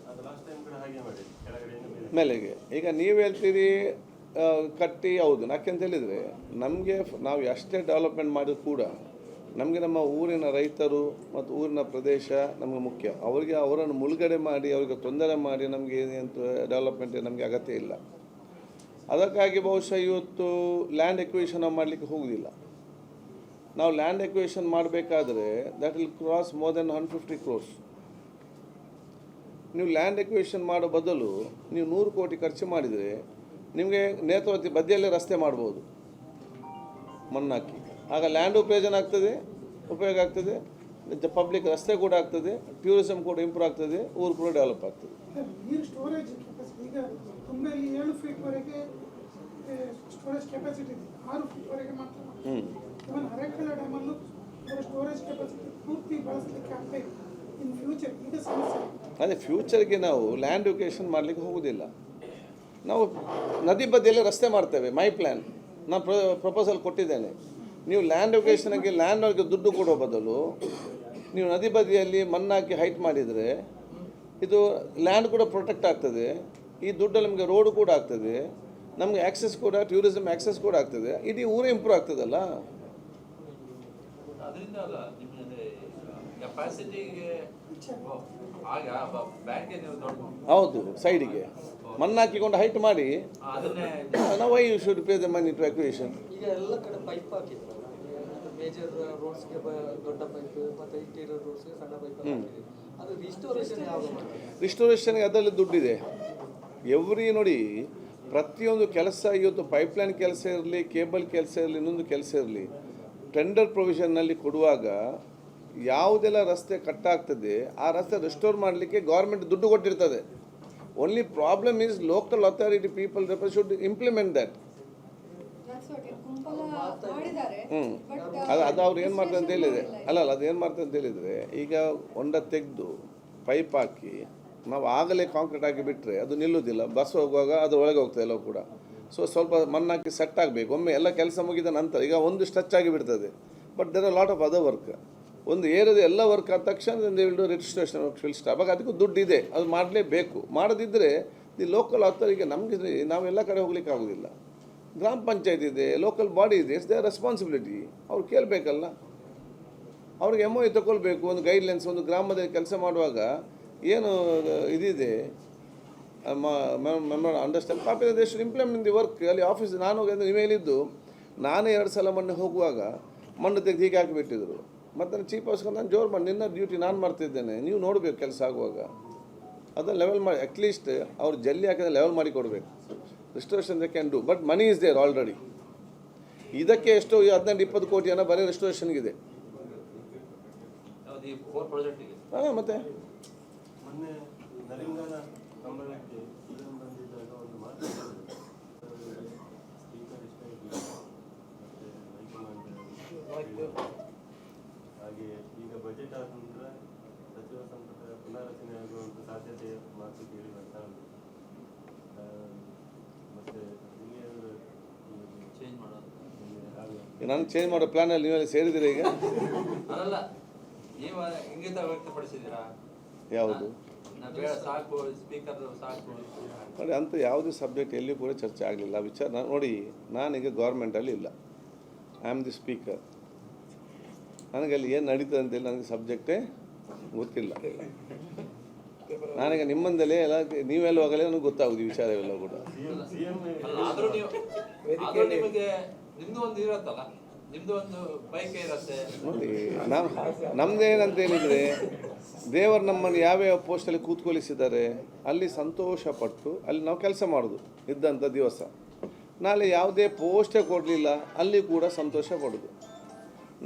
ಮೇಲೆಗೆ. ಈಗ ನೀವು ಹೇಳ್ತೀರಿ ಕಟ್ಟಿ, ಹೌದು. ಯಾಕೆಂತ ಹೇಳಿದರೆ ನಮಗೆ ನಾವು ಎಷ್ಟೇ ಡೆವಲಪ್ಮೆಂಟ್ ಮಾಡಿದ್ರು ಕೂಡ ನಮಗೆ ನಮ್ಮ ಊರಿನ ರೈತರು ಮತ್ತು ಊರಿನ ಪ್ರದೇಶ ನಮಗೆ ಮುಖ್ಯ. ಅವರನ್ನು ಮುಳುಗಡೆ ಮಾಡಿ ಅವರಿಗೆ ತೊಂದರೆ ಮಾಡಿ ನಮಗೆ ಏನಂತ ಡೆವಲಪ್ಮೆಂಟ್ ನಮಗೆ ಅಗತ್ಯ ಇಲ್ಲ. ಅದಕ್ಕಾಗಿ ಬಹುಶಃ ಇವತ್ತು ಲ್ಯಾಂಡ್ ಎಕ್ವಿಷನ್ ನಾವು ಮಾಡಲಿಕ್ಕೆ ಹೋಗುವುದಿಲ್ಲ. ನಾವು ಲ್ಯಾಂಡ್ ಎಕ್ವಿಷನ್ ಮಾಡಬೇಕಾದ್ರೆ that will cross more than 150 crores. ನೀವು ಲ್ಯಾಂಡ್ ಎಕ್ವಿಷನ್ ಮಾಡೋ ಬದಲು ನೀವು 100 ಕೋಟಿ ಖರ್ಚು ಮಾಡಿದರೆ ನಿಮಗೆ ನೇತ್ರಾವತಿ ಬದಿಯಲ್ಲೇ ರಸ್ತೆ ಮಾಡ್ಬೋದು ಮಣ್ಣಾಕಿ. ಆಗ ಲ್ಯಾಂಡ್ ಉಪಯೋಗ ಆಗ್ತದೆ, ಪಬ್ಲಿಕ್ ರಸ್ತೆ ಕೂಡ ಆಗ್ತದೆ, ಟೂರಿಸಂ ಕೂಡ ಇಂಪ್ರೂವ್ ಆಗ್ತದೆ, ಊರು ಕೂಡ ಡೆವಲಪ್ ಆಗ್ತದೆ. ನೀರು ಸ್ಟೋರೇಜ್ ಕೆಪಾಸಿಟಿ ಈಗ ತುಂಬೆಯಲ್ಲಿ 7 ಫೀಟ್ವರೆಗೆ ಸ್ಟೋರೇಜ್ ಕೆಪಾಸಿಟಿ ಇದೆ, 6 ಫೀಟ್ವರೆಗೆ ಮಾತ್ರ. ಇವನ್ ಅರೆಕಳ ಡ್ಯಾಮಲ್ಲೂ ಸ್ಟೋರೇಜ್ ಕೆಪಾಸಿಟಿ ಪೂರ್ತಿ ಬಳಸಲಿಕ್ಕೆ ಆಗ್ತಾ ಇದೆ. ಇನ್ ಫ್ಯೂಚರ್ ಈಗ ಸಮಸ್ಯೆ. ಅದೇ ಫ್ಯೂಚರ್ಗೆ ನಾವು ಲ್ಯಾಂಡ್ ಎಕ್ವಿಷನ್ ಮಾಡಲಿಕ್ಕೆ ಹೋಗೋದಿಲ್ಲ. ನಾವು ನದಿ ಬದಿಯಲ್ಲೇ ರಸ್ತೆ ಮಾಡ್ತೇವೆ. ಮೈ ಪ್ಲ್ಯಾನ್ ನಾನು ಪ್ರಪೋಸಲ್ ಕೊಟ್ಟಿದ್ದೇನೆ. ನೀವು ಲ್ಯಾಂಡ್ ಎಕ್ವಿಷನ್ಗೆ ಲ್ಯಾಂಡ್ವರೆಗೆ ದುಡ್ಡು ಕೊಡೋ ಬದಲು ನೀವು ನದಿ ಬದಿಯಲ್ಲಿ ಮಣ್ಣಾಕಿ ಹೈಟ್ ಮಾಡಿದರೆ ಇದು ಲ್ಯಾಂಡ್ ಕೂಡ ಪ್ರೊಟೆಕ್ಟ್ ಆಗ್ತದೆ. ಈ ದುಡ್ಡಲ್ಲಿ ನಮಗೆ ರೋಡ್ ಕೂಡ ಆಗ್ತದೆ, ನಮಗೆ ಆ್ಯಕ್ಸೆಸ್ ಕೂಡ, ಟೂರಿಸಮ್ ಆ್ಯಕ್ಸೆಸ್ ಕೂಡ ಆಗ್ತದೆ, ಇಡೀ ಊರೇ ಇಂಪ್ರೂವ್ ಆಗ್ತದಲ್ಲ. ಅದರಿಂದ ಅಲ್ಲ ನಿಮಗೆ ಕೆಪಾಸಿಟಿಗೆ ಆಗ ಬ್ಯಾಂಕ್ ನೀವು ದೊಡ್ಡ ಹೌದು, ಸೈಡಿಗೆ ಮಣ್ಣು ಹಾಕಿಕೊಂಡು ಹೈಟ್ ಮಾಡಿ ಅದನ್ನೇ ನಾವು why you should pay the money to acquisition. ಈಗ ಎಲ್ಲ ಕಡೆ ಪೈಪ್ ಹಾಕಿದ್ರು, ಮೇಜರ್ ರೋಡ್ಸ್ಗೆ ದೊಡ್ಡ ಪೈಪ್ ಮತ್ತು ಇಂಟೀರಿಯರ್ ರೋಡ್ಸ್ಗೆ ಸಣ್ಣ ಪೈಪ್ ಹಾಕಿದ್ರು. ಅದು ರಿಸ್ಟೋರೇಷನ್ ಯಾವಾಗ ಮಾಡ್ತಾರೆ? ರಿಸ್ಟೋರೇಷನ್ಗೆ ಅದರಲ್ಲಿ ದುಡ್ಡಿದೆ. ನೋಡಿ, ಪ್ರತಿಯೊಂದು ಕೆಲಸ ಇವತ್ತು ಪೈಪ್ಲೈನ್ ಕೆಲಸ ಇರಲಿ, ಕೇಬಲ್ ಕೆಲಸ ಇರಲಿ, ಇನ್ನೊಂದು ಕೆಲಸ ಇರಲಿ, ಟೆಂಡರ್ ಪ್ರೊವಿಷನ್ನಲ್ಲಿ ಕೊಡುವಾಗ ಯಾವುದೆಲ್ಲ ರಸ್ತೆ ಕಟ್ಟಾಗ್ತದೆ ಆ ರಸ್ತೆ ರೆಸ್ಟೋರ್ ಮಾಡಲಿಕ್ಕೆ ಗೌರ್ಮೆಂಟ್ ದುಡ್ಡು ಕೊಟ್ಟಿರ್ತದೆ. Only problem is local authority people should implement that. ಅದು ಅವ್ರು ಏನು ಮಾಡ್ತಾರೆ ಅಂತ ಹೇಳಿದರೆ, ಅದು ಏನು ಮಾಡ್ತಾರೆ ಅಂತ ಹೇಳಿದರೆ, ಈಗ ಹೊಂಡ ತೆಗೆದು ಪೈಪ್ ಹಾಕಿ ನಾವು ಆಗಲೇ ಕಾಂಕ್ರೀಟ್ ಹಾಕಿ ಬಿಟ್ಟರೆ ಅದು ನಿಲ್ಲುವುದಿಲ್ಲ. ಬಸ್ ಹೋಗುವಾಗ ಅದು ಒಳಗೆ ಹೋಗ್ತದೆ ಎಲ್ಲ ಕೂಡ. ಸೊ ಸ್ವಲ್ಪ ಮಣ್ಣಾಕಿ ಸೆಟ್ ಆಗಬೇಕು. ಒಮ್ಮೆ ಎಲ್ಲ ಕೆಲಸ ಮುಗಿದ ನಂತರ ಈಗ ಒಂದು ಸ್ಟ್ರೆಚ್ ಆಗಿ ಬಿಡ್ತದೆ. But there are lot of other work. ಒಂದು ಏರಿಯಾದ ಎಲ್ಲ ವರ್ಕ್ ಆದ ತಕ್ಷಣ ರಿಜಿಸ್ಟ್ರೇಷನ್ ವಿಲ್ ಸ್ಟಾಪ್. ಆಗ ಅದಕ್ಕೂ ದುಡ್ಡಿದೆ, ಅದು ಮಾಡಲೇಬೇಕು. ಮಾಡದಿದ್ದರೆ ದಿ ಲೋಕಲ್ ಅಥಾರಿಗೆ ನಮಗೆ ನಾವೆಲ್ಲ ಕಡೆ ಹೋಗ್ಲಿಕ್ಕೆ ಆಗೋದಿಲ್ಲ. ಗ್ರಾಮ ಪಂಚಾಯತ್ ಇದೆ, ಲೋಕಲ್ ಬಾಡಿ ಇದೆ, ಇಟ್ಸ್ ದೇರ್ ರೆಸ್ಪಾನ್ಸಿಬಿಲಿಟಿ. ಅವ್ರು ಕೇಳಬೇಕಲ್ಲ, ಅವ್ರಿಗೆ MOU ತಗೊಳ್ಬೇಕು. ಒಂದು ಗೈಡ್ಲೈನ್ಸ್, ಒಂದು ಗ್ರಾಮದಲ್ಲಿ ಕೆಲಸ ಮಾಡುವಾಗ ಏನು ಇದಿದೆ understand copy they should implement the work. ಅಲ್ಲಿ ಆಫೀಸ್ ನಾನು ನೀವು ಹೇಳಿದ್ದು, ನಾನೇ 2 ಸಲ ಮೊನ್ನೆ ಹೋಗುವಾಗ ಮಣ್ಣು ತೆಗೆದು ಹೀಗೆ ಹಾಕಿಬಿಟ್ಟಿದ್ರು. ಮತ್ತು ನಾನು ಚೀಫ್ ಹೌಸ್ಕೊಂಡು ನಾನು ಜೋರು ಮಾಡಿ ನಿನ್ನ ಡ್ಯೂಟಿ ನಾನು ಮಾಡ್ತಿದ್ದೇನೆ, ನೀವು ನೋಡಬೇಕು ಕೆಲಸ ಆಗುವಾಗ. ಅದನ್ನು ಲೆವೆಲ್ ಮಾಡಿ ಅಟ್ಲೀಸ್ಟ್ ಅವ್ರು ಜಲ್ಲಿ ಹಾಕಿದ್ರೆ ಲೆವೆಲ್ ಮಾಡಿ ಕೊಡಬೇಕು. Restoration they can do, but money is there already. ಇದಕ್ಕೆ ಎಷ್ಟೋ 15-20 ಕೋಟಿಯನ್ನು ಬರೀ ರಿಸ್ಟೋರೇಷನ್ಗಿದೆ. ಈ 4 ಪ್ರಾಜೆಕ್ಟಿಗೆ ಮತ್ತೆ ಮೊನ್ನೆ ನರಿಂಗಾನ ಕಂಬಳಕ್ಕೆ ಸಿಎಂ ಬಂದಿದ್ದಾಗ ಒಂದು ಮಾತು ಸ್ಪೀಕರ್ ಇಷ್ಟ ಇರಲಿಲ್ಲ, ಮತ್ತು ಹಾಗೆ ಈಗ ಬಜೆಟ್ ಆದ ನಂತರ ಸಚಿವ ಸಂಪುಟ ಪುನರಚನೆ ಆಗುವಂಥ ಸಾಧ್ಯತೆ ಮಾತು ಕೇಳಿ ಬರ್ತಾ ಉಂಟು. ಮತ್ತು ಚೇಂಜ್ ಮಾಡೋದು, ನಾನು ಚೇಂಜ್ ಮಾಡೋ ಪ್ಲಾನಲ್ಲಿ ನೀವೆಲ್ಲ ಸೇರಿದ್ದೀರಾ ಈಗ? ಅದಲ್ಲ, ನೀವು ಇಂಗಿತ ವ್ಯಕ್ತಪಡಿಸಿದ್ದೀರಾ? ಯಾವುದು ಬೇಡ ಸಾಕು, ಸ್ಪೀಕರ್ ಸಾಕು ನೋಡಿ, ಅಂಥ ಯಾವುದೇ ಸಬ್ಜೆಕ್ಟ್ ಎಲ್ಲಿಯೂ ಕೂಡ ಚರ್ಚೆ ಆಗಲಿಲ್ಲ. ವಿಚಾರ ನೋಡಿ, ನಾನೀಗ ಗೌರ್ಮೆಂಟಲ್ಲಿ ಇಲ್ಲ, ಐ ಆಮ್ ದಿ ಸ್ಪೀಕರ್. ನನಗೆ ಅಲ್ಲಿ ಏನು ನಡೀತದೆ ಅಂತೇಳಿ ನನಗೆ ಸಬ್ಜೆಕ್ಟೇ ಗೊತ್ತಿಲ್ಲ. ನಾನೀಗ ನಿಮ್ಮಂದಲೇ ಎಲ್ಲ ನೀವೆಲ್ಲ ಹೋಗಲೇ ನನಗೆ ಗೊತ್ತಾಗೋದು ಈ ವಿಚಾರವೆಲ್ಲ ಕೂಡ. ಆದರೂ ನಿಮಗೆ ನಿಮ್ಮದು ಒಂದು ಇರತ್ತಲ್ಲ, ನಿಮ್ಮದು ಒಂದು ಬೈಕ್ ಇರತ್ತೆ ನೋಡಿ. ನಮ್ಮದೇನಂತ ಹೇಳಿದರೆ, ದೇವರು ನಮ್ಮನ್ನು ಯಾವ್ಯಾವ ಪೋಸ್ಟಲ್ಲಿ ಕೂತ್ಕೊಳಿಸಿದ್ದಾರೆ ಅಲ್ಲಿ ಸಂತೋಷಪಟ್ಟು ಅಲ್ಲಿ ನಾವು ಕೆಲಸ ಮಾಡೋದು ಇದ್ದಂಥ ದಿವಸ. ನಾಳೆ ಯಾವುದೇ ಪೋಸ್ಟೇ ಕೊಡಲಿಲ್ಲ ಅಲ್ಲಿ ಕೂಡ ಸಂತೋಷ ಪಡೋದು.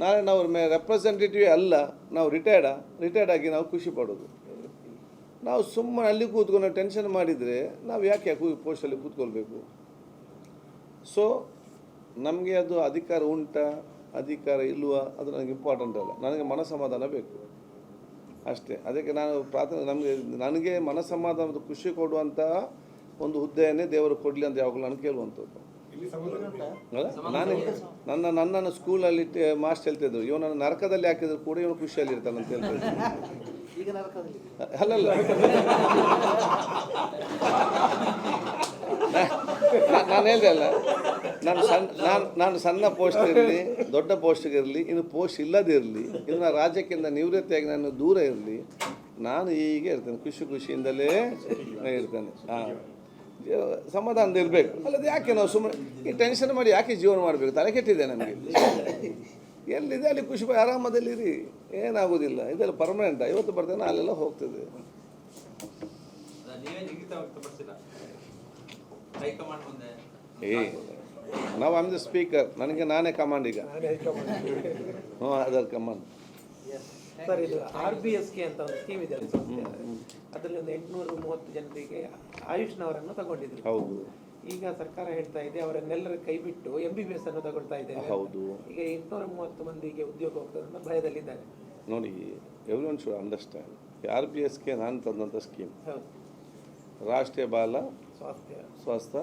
ನಾಳೆ ನಾವು ರೆಪ್ರೆಸೆಂಟೇಟಿವ್ ಅಲ್ಲ, ನಾವು ರಿಟೈರ್ಡ್ ಆಗಿ ನಾವು ಖುಷಿ ಪಡೋದು. ನಾವು ಸುಮ್ಮನೆ ಅಲ್ಲಿ ಕೂತ್ಕೊಂಡು ಟೆನ್ಷನ್ ಮಾಡಿದರೆ ನಾವು ಯಾಕೆ ಪೋಸ್ಟಲ್ಲಿ ಕೂತ್ಕೊಳ್ಬೇಕು? ಸೊ ನಮಗೆ ಅದು ಅಧಿಕಾರ ಉಂಟಾ ಅಧಿಕಾರ ಇಲ್ವಾ ಅದು ನನಗೆ ಇಂಪಾರ್ಟೆಂಟ್ ಅಲ್ಲ, ನನಗೆ ಮನಸಮಾಧಾನ ಬೇಕು ಅಷ್ಟೇ. ಅದಕ್ಕೆ ನಾನು ನನಗೆ ಮನಸಮಾಧಾನ ಮತ್ತು ಖುಷಿ ಕೊಡುವಂಥ ಒಂದು ಹುದ್ದೆಯನ್ನೇ ದೇವರು ಕೊಡಲಿ ಅಂತ ಯಾವಾಗಲೂ ನಾನು ಕೇಳುವಂಥದ್ದು. ನನ್ನನ್ನು ಸ್ಕೂಲಲ್ಲಿ ಮಾಸ್ಟರ್ ಹೇಳ್ತಿದ್ರು, ಇವನನ್ನು ನರಕದಲ್ಲಿ ಹಾಕಿದ್ರು ಕೂಡ ಇವನು ಖುಷಿಯಲ್ಲಿ ಇರ್ತಾನೆ ಅಂತ ಹೇಳ್ತಿದ್ರು. ಈಗ ನರಕದಲ್ಲಿ ಅಲ್ಲಲ್ಲ, ನಾನು ಹೇಳಿದೆ ಅಲ್ಲ, ನಾನು ಸಣ್ಣ ಪೋಸ್ಟ್ ಇರಲಿ ದೊಡ್ಡ ಪೋಸ್ಟ್ಗೆ ಇರಲಿ, ಇನ್ನು ಪೋಸ್ಟ್ ಇಲ್ಲದಿರಲಿ, ಇನ್ನು ರಾಜ್ಯಕ್ಕಿಂತ ನಿವೃತ್ತಿಯಾಗಿ ನಾನು ದೂರ ಇರಲಿ, ನಾನು ಹೀಗೆ ಇರ್ತೇನೆ, ಖುಷಿಯಿಂದಲೇ ಇರ್ತೇನೆ. ಹಾಂ, ಸಮಾಧಾನದ ಇರಬೇಕು. ಅಲ್ಲದೆ ಯಾಕೆ ನಾವು ಸುಮ್ಮನೆ ಈ ಟೆನ್ಷನ್ ಮಾಡಿ ಯಾಕೆ ಜೀವನ ಮಾಡಬೇಕು? ತಲೆ ಕೆಟ್ಟಿದೆ ನನಗೆ. ಎಲ್ಲಿದೆ ಅಲ್ಲಿ ಖುಷಿ ಆರಾಮದಲ್ಲಿರಿ, ಏನಾಗೋದಿಲ್ಲ. ಇದೆಲ್ಲ ಪರ್ಮನೆಂಟ್, ಇವತ್ತು ಬರ್ತೇನೆ ಅಲ್ಲೆಲ್ಲ ಹೋಗ್ತದೆ. ನಾವು ಆಮ್ ದ ಸ್ಪೀಕರ್, ನನಗೆ ನಾನೇ ಕಮಾಂಡ್ ಈಗ. ಹ್ಞೂ, ಅದರ ಕಮಾಂಡ್. ಸರ್, ಇದು RBSK ಅಂತ ಒಂದು ಸ್ಕೀಮ್ ಇದೆ ಸಂಸ್ಥೆ, ಅದರಲ್ಲಿ ಒಂದು 830 ಜನರಿಗೆ ಆಯುಷ್ನವರನ್ನು ತಗೊಂಡಿದ್ರು. ಹೌದು. ಈಗ ಸರ್ಕಾರ ಹೇಳ್ತಾ ಇದೆ ಅವರನ್ನೆಲ್ಲರ ಕೈ ಬಿಟ್ಟು MBBS ಅನ್ನು ತಗೊಳ್ತಾ ಇದ್ದೇವೆ. ಹೌದು. ಈಗ 830 ಮಂದಿಗೆ ಉದ್ಯೋಗ ಹೋಗ್ತದೆ ಅಂತ ಭಯದಲ್ಲಿದ್ದಾರೆ. ನೋಡಿ, ಎವ್ರಿವನ್ ಶುಡ್ ಅಂಡರ್ಸ್ಟ್ಯಾಂಡ್, RBSK ನಾನು ತಂದಂಥ ಸ್ಕೀಮ್, ಹೌದು, ರಾಷ್ಟ್ರೀಯ ಬಾಲ ಸ್ವಾಸ್ಥ್ಯ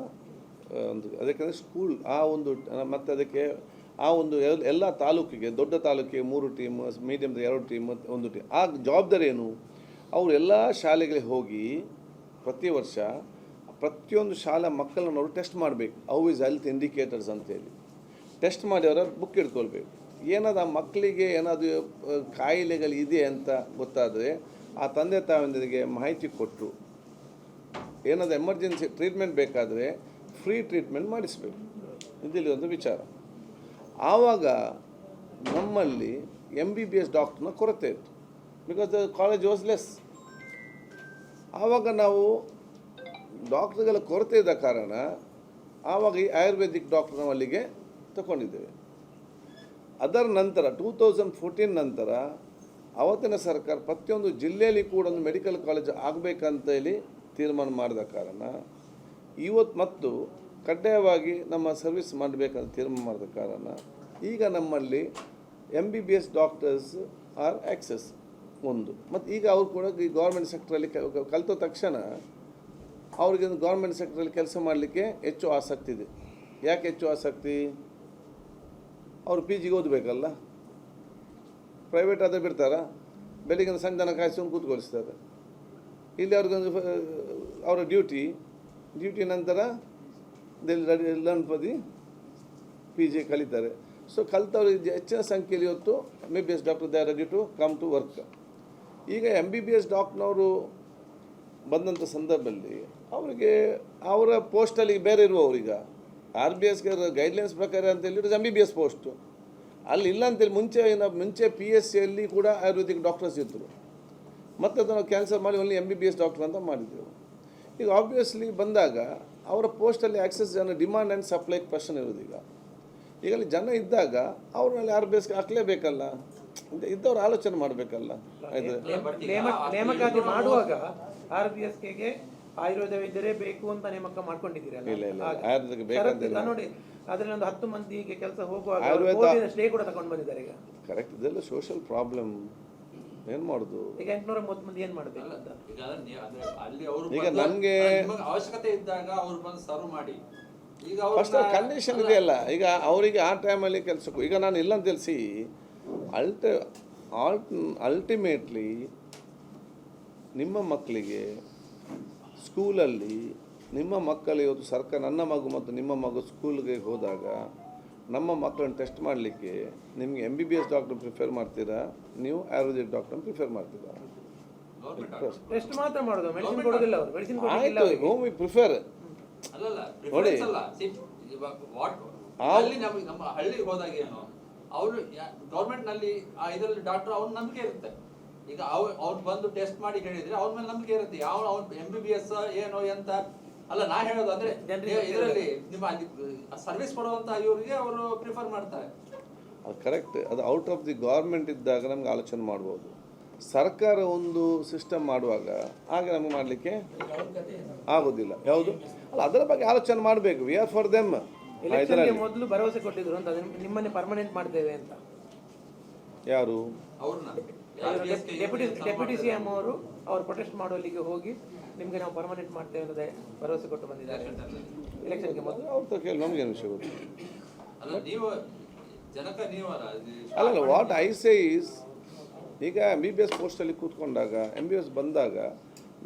ಒಂದು. ಅದಕ್ಕೆ ಸ್ಕೂಲ್ ಆ ಒಂದು, ಮತ್ತು ಅದಕ್ಕೆ ಆ ಒಂದು ಎಲ್ಲ ತಾಲೂಕಿಗೆ, ದೊಡ್ಡ ತಾಲೂಕಿಗೆ 3 ಟೀಮ್, ಮೀಡಿಯಮ್ದು 2 ಟೀಮ್, 1 ಟೀಮ್. ಆ ಜವಾಬ್ದಾರಿ ಏನು? ಅವರು ಎಲ್ಲ ಶಾಲೆಗಳಿಗೆ ಹೋಗಿ ಪ್ರತಿ ವರ್ಷ ಪ್ರತಿಯೊಂದು ಶಾಲಾ ಮಕ್ಕಳನ್ನು ಅವರು ಟೆಸ್ಟ್ ಮಾಡಬೇಕು. ಹೌ ಇಸ್ ಹೆಲ್ತ್ ಇಂಡಿಕೇಟರ್ಸ್ ಅಂತೇಳಿ ಟೆಸ್ಟ್ ಮಾಡಿ ಅವರ ಬುಕ್ ಇಟ್ಕೊಳ್ಬೇಕು. ಏನಾದ ಮಕ್ಕಳಿಗೆ ಏನಾದರೂ ಕಾಯಿಲೆಗಳಿದೆ ಅಂತ ಗೊತ್ತಾದರೆ ಆ ತಂದೆ ತಾಯಂದಿರಿಗೆ ಮಾಹಿತಿ ಕೊಟ್ಟು, ಏನಾದರೂ ಎಮರ್ಜೆನ್ಸಿ ಟ್ರೀಟ್ಮೆಂಟ್ ಬೇಕಾದರೆ ಫ್ರೀ ಟ್ರೀಟ್ಮೆಂಟ್ ಮಾಡಿಸಬೇಕು. ಇದರಲ್ಲಿ ಒಂದು ವಿಚಾರ. ಆವಾಗ ನಮ್ಮಲ್ಲಿ MBBS ಡಾಕ್ಟ್ರನ್ನ ಕೊರತೆ ಇತ್ತು, because the college was less. ಆವಾಗ ನಾವು ಡಾಕ್ಟ್ರುಗಳ ಕೊರತೆ ಇದ್ದ ಕಾರಣ ಆವಾಗ ಈ ಆಯುರ್ವೇದಿಕ್ ಡಾಕ್ಟ್ರ್ ನಾವು ಅಲ್ಲಿಗೆ ತಗೊಂಡಿದ್ದೇವೆ. ಅದರ ನಂತರ 2014 ನಂತರ ಅವತ್ತಿನ ಸರ್ಕಾರ ಪ್ರತಿಯೊಂದು ಜಿಲ್ಲೆಯಲ್ಲಿ ಕೂಡ ಒಂದು ಮೆಡಿಕಲ್ ಕಾಲೇಜ್ ಆಗಬೇಕಂತ ಹೇಳಿ ತೀರ್ಮಾನ ಮಾಡಿದ ಕಾರಣ ಇವತ್ತು ಮತ್ತು ಕಡ್ಡಾಯವಾಗಿ ನಮ್ಮ ಸರ್ವಿಸ್ ಮಾಡಬೇಕಂತ ತೀರ್ಮಾನ ಮಾಡಿದ ಕಾರಣ ಈಗ ನಮ್ಮಲ್ಲಿ MBBS ಡಾಕ್ಟರ್ಸ್ ಆರ್ ಆಕ್ಸೆಸ್ ಒಂದು. ಮತ್ತು ಈಗ ಅವ್ರು ಕೂಡ ಈ ಗೌರ್ಮೆಂಟ್ ಸೆಕ್ಟ್ರಲ್ಲಿ ಕಲಿತ ತಕ್ಷಣ ಅವ್ರಿಗೆ ಗೌರ್ಮೆಂಟ್ ಸೆಕ್ಟ್ರಲ್ಲಿ ಕೆಲಸ ಮಾಡಲಿಕ್ಕೆ ಹೆಚ್ಚು ಆಸಕ್ತಿ ಇದೆ. ಯಾಕೆ ಹೆಚ್ಚು ಆಸಕ್ತಿ? ಅವರು PGಗೆ ಓದಬೇಕಲ್ಲ. ಪ್ರೈವೇಟ್ ಆದರೆ ಬಿಡ್ತಾರಾ? ಬೆಳಿಗ್ಗೆ ಸಂಜೆ ತನಕ ಕಾಯಿಸ್ಕೊಂಡು ಕೂತ್ಕೊಳಿಸ್ತಾರೆ. ಇಲ್ಲಿ ಅವ್ರಿಗೊಂದು ಅವರ ಡ್ಯೂಟಿ ನಂತರ ಲರ್ನ್ ಫಾರ್ ದಿ PG ಕಲಿತಾರೆ. ಸೊ ಕಲಿತವ್ರಿಗೆ ಹೆಚ್ಚಿನ ಸಂಖ್ಯೆಯಲ್ಲಿ ಇವತ್ತು MBBS doctor they are ready to come to work. ಈಗ MBBS ಡಾಕ್ಟ್ರನವರು ಬಂದಂಥ ಸಂದರ್ಭದಲ್ಲಿ ಅವರಿಗೆ ಅವರ ಪೋಸ್ಟಲ್ಲಿ ಬೇರೆ ಇರುವವರೀಗ RBSಗೆ ಗೈಡ್ಲೈನ್ಸ್ ಪ್ರಕಾರ ಅಂತ ಹೇಳಿದ್ರೆ MBBS ಪೋಸ್ಟು ಅಲ್ಲಿ ಇಲ್ಲ ಅಂತೇಳಿ ಮುಂಚೆ PSCಯಲ್ಲಿ ಕೂಡ ಆಯುರ್ವೇದಿಕ್ ಡಾಕ್ಟರ್ಸ್ ಇದ್ದರು. ಮತ್ತು ಅದನ್ನು ಕ್ಯಾನ್ಸಲ್ ಮಾಡಿ ಓನ್ಲಿ MBBS ಡಾಕ್ಟರ್ ಅಂತ ಮಾಡಿದ್ದೆವು. ಈಗ ಆಬ್ವಿಯಸ್ಲಿ ಬಂದಾಗ ಅವರ ಪೋಸ್ಟಲ್ಲಿ ಆಕ್ಸೆಸ್ ಜನ ಡಿಮಾಂಡ್ ಆ್ಯಂಡ್ ಸಪ್ಲೈ ಕ್ವಶನ್ ಇರೋದೀಗ. ಈಗ ಅಲ್ಲಿ ಜನ ಇದ್ದಾಗ ಅವ್ರನ್ನಲ್ಲಿ RBSಗೆ ಹಾಕಲೇಬೇಕಲ್ಲ, ಇದ್ದವ್ರು ಆಲೋಚನೆ ಮಾಡಬೇಕಲ್ಲ. ಆಯ್ತು, ನೇಮಕಾತಿ ಮಾಡುವಾಗ RBSಗೆ ಆಯುರ್ವೇದ ವೈದ್ಯರೇ ಬೇಕು ಅಂತ ನೇಮಕ ಮಾಡ್ಕೊಂಡಿದ್ದೀರಲ್ಲ? ಇಲ್ಲ ಆಯುರ್ವೇದಕ್ಕೆ ಬೇಕಂತ ನೋಡಿ, ಅದರಲ್ಲಿ ಒಂದು 10 ಮಂದಿಗೆ ಕೆಲಸ ಹೋಗುವಾಗ ಸ್ಟೇ ಕೂಡ ತಗೊಂಡು ಬಂದಿದ್ದಾರೆ ಈಗ. ಕರೆಕ್ಟ್, ಇದೆಲ್ಲ ಸೋಷಿಯಲ್ ಪ್ರಾಬ್ಲಮ್. ಏನು ಮಾಡೋದು? ಈಗ 830 ಮಂದಿ ಏನು ಮಾಡಬೇಕು ಅಂತ ಈಗ ನಮಗೆ ಅವಶ್ಯಕತೆ ಇದ್ದಾಗ ಅವ್ರು ಬಂದು ಸರ್ವ್ ಮಾಡಿ. ಈಗ ಫಸ್ಟ್ ಕಂಡೀಷನ್ ಇದೆಯಲ್ಲ, ಈಗ ಅವರಿಗೆ ಆ ಟೈಮಲ್ಲಿ ಕೆಲಸಕ್ಕೂ ಈಗ ನಾನು ಇಲ್ಲ ಅಂತ ತಿಳಿಸಿ ಅಲ್ಟಿಮೇಟ್ಲಿ ನಿಮ್ಮ ಮಕ್ಕಳಿಗೆ ಸ್ಕೂಲಲ್ಲಿ ನಿಮ್ಮ ಮಕ್ಕಳು ಇವತ್ತು ಸರ್ಕಾರ ನನ್ನ ಮಗು ಮತ್ತು ನಿಮ್ಮ ಮಗು ಸ್ಕೂಲ್ಗೆ ಹೋದಾಗ ನಮ್ಮ ಮಕ್ಕಳನ್ನು ಟೆಸ್ಟ್ ಮಾಡಲಿಕ್ಕೆ ನಿಮಗೆ MBBS ಡಾಕ್ಟರ್ ಪ್ರಿಫೇರ್ ಮಾಡ್ತೀರಾ, ನೀವು ಆಯುರ್ವೇದಿಕ್ ಡಾಕ್ಟರ್ ಪ್ರಿಫೇರ್ ಮಾಡ್ತೀರಾ? ಟೆಸ್ಟ್ ಮಾತ್ರ ಮಾಡೋದು, ಮೆಡಿಸಿನ್ ಕೊಡೋದಿಲ್ಲ ಅವರು. ಮೆಡಿಸಿನ್ ಆಯಿತು, ಹೋಮ್ ವಿ ಪ್ರಿಫೇರ್. ನೋಡಿ, ಅಲ್ಲಿ ನಮ್ಮ ಹಳ್ಳಿಗೆ ಹೋದಾಗ ಏನು ಅವರು ಗೌರ್ಮೆಂಟ್ ನಲ್ಲಿ ಇದರಲ್ಲಿ ಡಾಕ್ಟರ್ ಅವ್ರ ನಂಬಿಕೆ ಇರುತ್ತೆ. ಈಗ ಅವ್ರು ಬಂದು ಟೆಸ್ಟ್ ಮಾಡಿ ಹೇಳಿದ್ರೆ ಅವ್ರ ಮೇಲೆ ನಂಬಿಕೆ ಇರುತ್ತೆ. ಯಾವ MBBS ಏನೋ ಎಂತ ಅಲ್ಲ ನಾ ಹೇಳೋದು ಅಂದ್ರೆ ಜನರಿಗೆ ಇದರಲ್ಲಿ ನಿಮ್ಮ ಸರ್ವಿಸ್ ಕೊಡುವಂತ ಇವರಿಗೆ ಅವರು ಪ್ರಿಫರ್ ಮಾಡ್ತಾರೆ. ಅದು ಕರೆಕ್ಟ್. ಅದು ಔಟ್ ಆಫ್ ದಿ ಗೌರ್ಮೆಂಟ್ ಇದ್ದಾಗ ನಮ್ಗೆ ಆಲೋಚನೆ ಮಾಡ್ಬೋದು. ಸರ್ಕಾರ ಒಂದು ಸಿಸ್ಟಮ್ ಮಾಡುವಾಗ ಆಗ ನಮಗೆ ಮಾಡಲಿಕ್ಕೆ ಆಗೋದಿಲ್ಲ. ಯಾವುದು ಅಲ್ಲ, ಅದರ ಬಗ್ಗೆ ಆಲೋಚನೆ ಮಾಡಬೇಕು. We are for them. ಎಲೆಕ್ಷನ್ಗೆ ಮೊದಲು ಭರವಸೆ ಕೊಟ್ಟಿದ್ರು ಅಂತ ನಿಮ್ಮನ್ನೇ ಪರ್ಮನೆಂಟ್ ಮಾಡ್ತೇವೆ ಅಂತ. ಯಾರು? ಅವ್ರನ್ನ ಡೆಪ್ಯೂಟಿ ಸಿಎಂ ಅವರು ಪ್ರೊಟೆಸ್ಟ್ ಮಾಡೋಲ್ಲಿಗೆ ಹೋಗಿ ನಿಮಗೆ ನಾವು ಪರ್ಮನೆಂಟ್ ಮಾಡ್ತೇವೆ ಅಂತ ಭರವಸೆ ಕೊಟ್ಟು ಬಂದಿದ್ದಾರೆ ಎಲೆಕ್ಷನ್ಗೆ ಮೊದಲು. ಅವ್ರ ಕೇಳಿ ನಮಗೇನು ವಿಷಯ ಗೊತ್ತು. ಅಲ್ಲ ನೀವು ಜನಕ ನೀವಲ್ಲ ಅಲ್ಲ, ವಾಟ್ ಐ ಸೇ ಈಸ್, ಈಗ MBBS ಪೋಸ್ಟಲ್ಲಿ ಕೂತ್ಕೊಂಡಾಗ MBBS ಬಂದಾಗ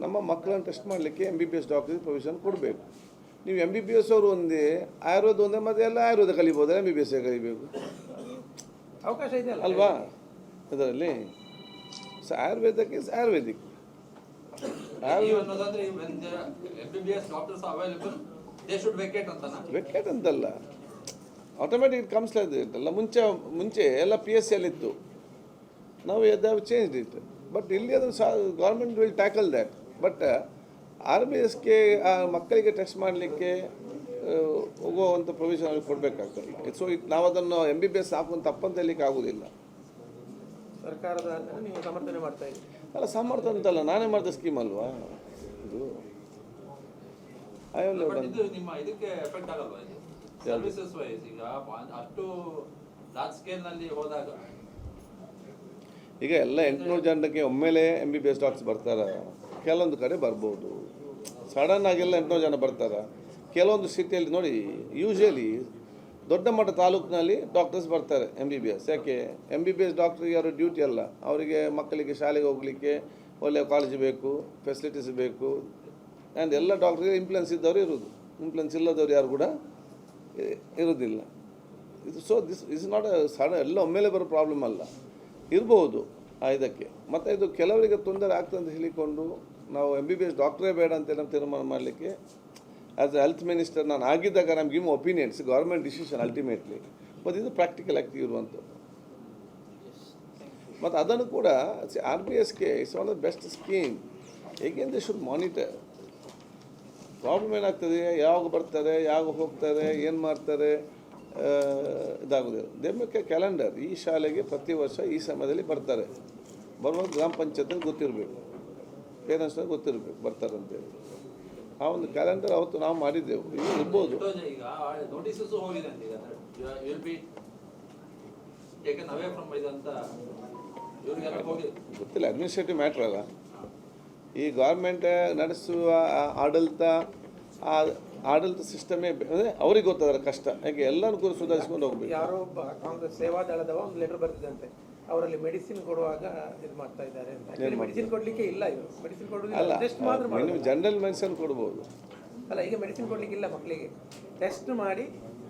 ನಮ್ಮ ಮಕ್ಕಳನ್ನು ಟೆಸ್ಟ್ ಮಾಡಲಿಕ್ಕೆ MBBS ಡಾಕ್ಟರ್ಗೆ ಪ್ರೊವಿಷನ್ ಕೊಡಬೇಕು. ನೀವು MBBS ಅವರು ಒಂದೇ, ಆಯುರ್ವೇದ ಒಂದೇ, ಮತ್ತೆ ಎಲ್ಲ ಆಯುರ್ವೇದ ಕಲಿಬೋದು, MBBS ಕಲಿಬೇಕು ಅವಕಾಶ ಇದೆ ಅಲ್ವಾ ಇದರಲ್ಲಿ? ಸೊ ಆಯುರ್ವೇದಕ್ಕೆ ಇಸ್ ಆಯುರ್ವೇದಿಕ್. ಅನ್ನೋದಂದ್ರೆ MBBS doctors available they should vacate ಅಂತನಾ? ವೆಕೆಟ್ ಅಂತಲ್ಲ, ಆಟೋಮೆಟಿಕ್ ಕಮ್ಸ್ ಲೈಕ್ ದಿಟ್ ಅಲ್ಲ. ಮುಂಚೆ ಎಲ್ಲ PSCಯಲ್ಲಿತ್ತು. ನಾವು ಹ್ಯಾವ್ ಚೇಂಜ್ ಇಟ್. ಬಟ್ ಇಲ್ಲಿ ಅದು government will tackle that. But RBSಗೆ ಆ ಮಕ್ಕಳಿಗೆ ಟೆಸ್ಟ್ ಮಾಡಲಿಕ್ಕೆ ಹೋಗುವಂಥ ಪ್ರೊವಿಷನ್ ಅವ್ರಿಗೆ ಕೊಡಬೇಕಾಗ್ತದೆ. ಸೊ ನಾವು ಅದನ್ನು MBBS ಹಾಕುವಂಥ ತಪ್ಪಂತ ಹೇಳಲಿಕ್ಕೆ ಆಗೋದಿಲ್ಲ. ಸರ್ಕಾರದ ನೀವು ಸಮರ್ಥನೆ ಮಾಡ್ತಾ ಇದ್ದೀರಿ. ಅಲ್ಲ, ಸಮರ್ಥ ಅಂತಲ್ಲ, ನಾನೇ ಮಾಡಿದ ಸ್ಕೀಮ್ ಅಲ್ವಾ ಇದು. ಇದು ನಿಮ್ಮ ಇದಕ್ಕೆ ಎಫೆಕ್ಟ್ ಆಗಲ್ವಾ ಇದು ಸರ್ವಿಸಸ್ ವೈಸ್? ಈಗ ಅಷ್ಟು ಲಾರ್ಜ್ ಸ್ಕೇಲ್ ನಲ್ಲಿ ಹೋದಾಗ ಈಗ ಎಲ್ಲ 800 ಜನಕ್ಕೆ ಒಮ್ಮೆಲೆ MBBS ಡಾಕ್ಟರ್ಸ್ ಬರ್ತಾರ. ಕೆಲವೊಂದು ಕಡೆ ಬರ್ಬೋದು, ಸಡನ್ ಆಗೆಲ್ಲ 800 ಜನ ಬರ್ತಾರ. ಕೆಲವೊಂದು ಸಿಟಿಯಲ್ಲಿ ನೋಡಿ, ಯೂಶಲಿ ದೊಡ್ಡ ಮಟ್ಟ ತಾಲೂಕಿನಲ್ಲಿ ಡಾಕ್ಟರ್ಸ್ ಬರ್ತಾರೆ MBBS. ಯಾಕೆ? MBBS ಡಾಕ್ಟ್ರಿಗೆ ಯಾರು ಡ್ಯೂಟಿ ಅಲ್ಲ, ಅವರಿಗೆ ಮಕ್ಕಳಿಗೆ ಶಾಲೆಗೆ ಹೋಗಲಿಕ್ಕೆ ಒಳ್ಳೆಯ ಕಾಲೇಜ್ ಬೇಕು, ಫೆಸಿಲಿಟೀಸ್ ಬೇಕು. ಆ್ಯಂಡ್ ಎಲ್ಲ ಡಾಕ್ಟ್ರಿಗೆ ಇನ್ಫ್ಲುಯೆನ್ಸ್ ಇದ್ದವರು ಇರೋದು, ಇನ್ಫ್ಲುಯೆನ್ಸ್ ಇಲ್ಲದವ್ರು ಯಾರು ಕೂಡ ಇರೋದಿಲ್ಲ. ಇದು so this is not sudden ಎಲ್ಲ ಒಮ್ಮೆಲೆ ಬರೋ ಪ್ರಾಬ್ಲಮ್ ಅಲ್ಲ, ಇರ್ಬೋದು ಇದಕ್ಕೆ. ಮತ್ತು ಇದು ಕೆಲವರಿಗೆ ತೊಂದರೆ ಆಗ್ತದೆ ಅಂತ ಹೇಳಿಕೊಂಡು ನಾವು MBBS ಡಾಕ್ಟ್ರೇ ಬೇಡ ಅಂತ ನಾವು ತೀರ್ಮಾನ ಮಾಡಲಿಕ್ಕೆ ಆ್ಯಸ್ ಎ ಹೆಲ್ತ್ ಮಿನಿಸ್ಟರ್ ನಾನು ಆಗಿದ್ದಾಗ ನಮ್ಗೆ give opinions, government decision ultimately. ಮತ್ತು ಇದು ಪ್ರಾಕ್ಟಿಕಲ್ ಆಗಿ ಇರುವಂಥದ್ದು. ಮತ್ತು ಅದನ್ನು ಕೂಡ RBSಗೆ it's one of the best scheme. ಏಕೆಂದರೆ ದೇ ಶುಡ್ ಮಾನಿಟರ್. ಪ್ರಾಬ್ಲಮ್ ಏನಾಗ್ತದೆ, ಯಾವಾಗ ಬರ್ತಾರೆ, ಯಾವಾಗ ಹೋಗ್ತಾರೆ, ಏನು ಮಾಡ್ತಾರೆ, ಇದಾಗೋದಿಲ್ಲ. ದೇಮಕ್ಕೆ ಕ್ಯಾಲೆಂಡರ್, ಈ ಶಾಲೆಗೆ ಪ್ರತಿ ವರ್ಷ ಈ ಸಮಯದಲ್ಲಿ ಬರ್ತಾರೆ. ಬರುವಾಗ ಗ್ರಾಮ ಪಂಚಾಯತ್ಗೆ ಗೊತ್ತಿರಬೇಕು, ಪೇರೆಂಟ್ಸ್ನಾಗ ಗೊತ್ತಿರಬೇಕು ಬರ್ತಾರಂತೇಳಿ. ಆ ಒಂದು ಕ್ಯಾಲೆಂಡರ್ ಅವತ್ತು ನಾವು ಮಾಡಿದ್ದೆವು. ಇದು ಇರ್ಬೋದು. ಈಗ ನೋಟಿಸಸ್ ಹೋಗಿದೆ ಅಂತ, ಈಗ will be taken away from ಇದಂತ ಇವರಿಗೆಲ್ಲ ಹೋಗಿ ಗೊತ್ತಿಲ್ಲ, ಅಡ್ಮಿನಿಸ್ಟ್ರೇಟಿವ್ ಮ್ಯಾಟ್ರ್ ಅಲ್ಲ. ಈ ಗೌರ್ಮೆಂಟ್ ನಡೆಸುವ ಆಡಳಿತ ಸಿಸ್ಟಮೇ ಅವ್ರಿಗೆ ಗೊತ್ತದರ ಕಷ್ಟ. ಯಾಕೆ ಎಲ್ಲರೂ ಕೂಡ ಸುಧಾರಿಸ್ಕೊಂಡು ಹೋಗ್ಬೇಕು. ಯಾರೋ ಒಬ್ಬ ಕಾಂಗ್ರೆಸ್ ಸೇವಾದಳದವ ಒಂದು ಲೆಟರ್ ಬರ್ತಿದಂತೆ, ಅವರಲ್ಲಿ ಮೆಡಿಸಿನ್ ಕೊಡುವಾಗ ಇದು ಮಾಡ್ತಾ ಇದ್ದಾರೆ ಅಂತ. ಮೆಡಿಸಿನ್ ಕೊಡ್ಲಿಕ್ಕೆ ಇಲ್ಲ, ಇವರು ಮೆಡಿಸಿನ್ ಅಲ್ಲ, ಕೊಡುವುದು ಟೆಸ್ಟ್ ಮಾತ್ರ ನೀವು ಜನರಲ್ ಮೆಡಿಸಿನ್ ಕೊಡ್ಬೋದು. ಅಲ್ಲ, ಈಗ ಮೆಡಿಸಿನ್ ಕೊಡ್ಲಿಕ್ಕೆ ಇಲ್ಲ ಮಕ್ಕಳಿಗೆ. ಟೆಸ್ಟ್ ಮಾಡಿ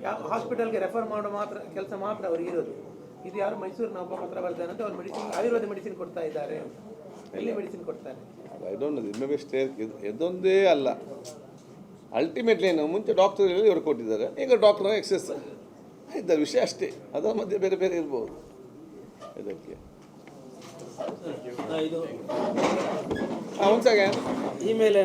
ಯಾವ ಹಾಸ್ಪಿಟಲ್ಗೆ ರೆಫರ್ ಮಾಡೋ ಮಾತ್ರ ಕೆಲಸ ಮಾತ್ರ ಅವ್ರಿಗೆ ಇರೋದು. ಇದು ಯಾರು ಮೈಸೂರಿನ ಒಬ್ಬ ಪತ್ರ ಬರ್ತಾನೆ ಅಂತ ಅವ್ರು ಮೆಡಿಸಿನ್, ಆಯುರ್ವೇದ ಮೆಡಿಸಿನ್ ಕೊಡ್ತಾ ಇದ್ದಾರೆ. ಎಲ್ಲಿ ಮೆಡಿಸಿನ್ ಕೊಡ್ತಾರೆ? I don't know. MBBS ಇದೊಂದೇ ಅಲ್ಲ, ಅಲ್ಟಿಮೇಟ್ಲಿ ಏನು, ಮುಂಚೆ ಡಾಕ್ಟರ್ ಇವರು ಕೊಟ್ಟಿದ್ದಾರೆ, ಈಗ ಡಾಕ್ಟರ್ ಎಕ್ಸೆಸ್ ಇದ್ದ ವಿಷಯ ಅಷ್ಟೇ. ಅದರ ಮಧ್ಯೆ ಬೇರೆ ಬೇರೆ ಇರ್ಬೋದು ಇದಕ್ಕೆ. ಇದು ಒಂದು ಸೆಕೆಂಡ್ ಇಮೇಲ್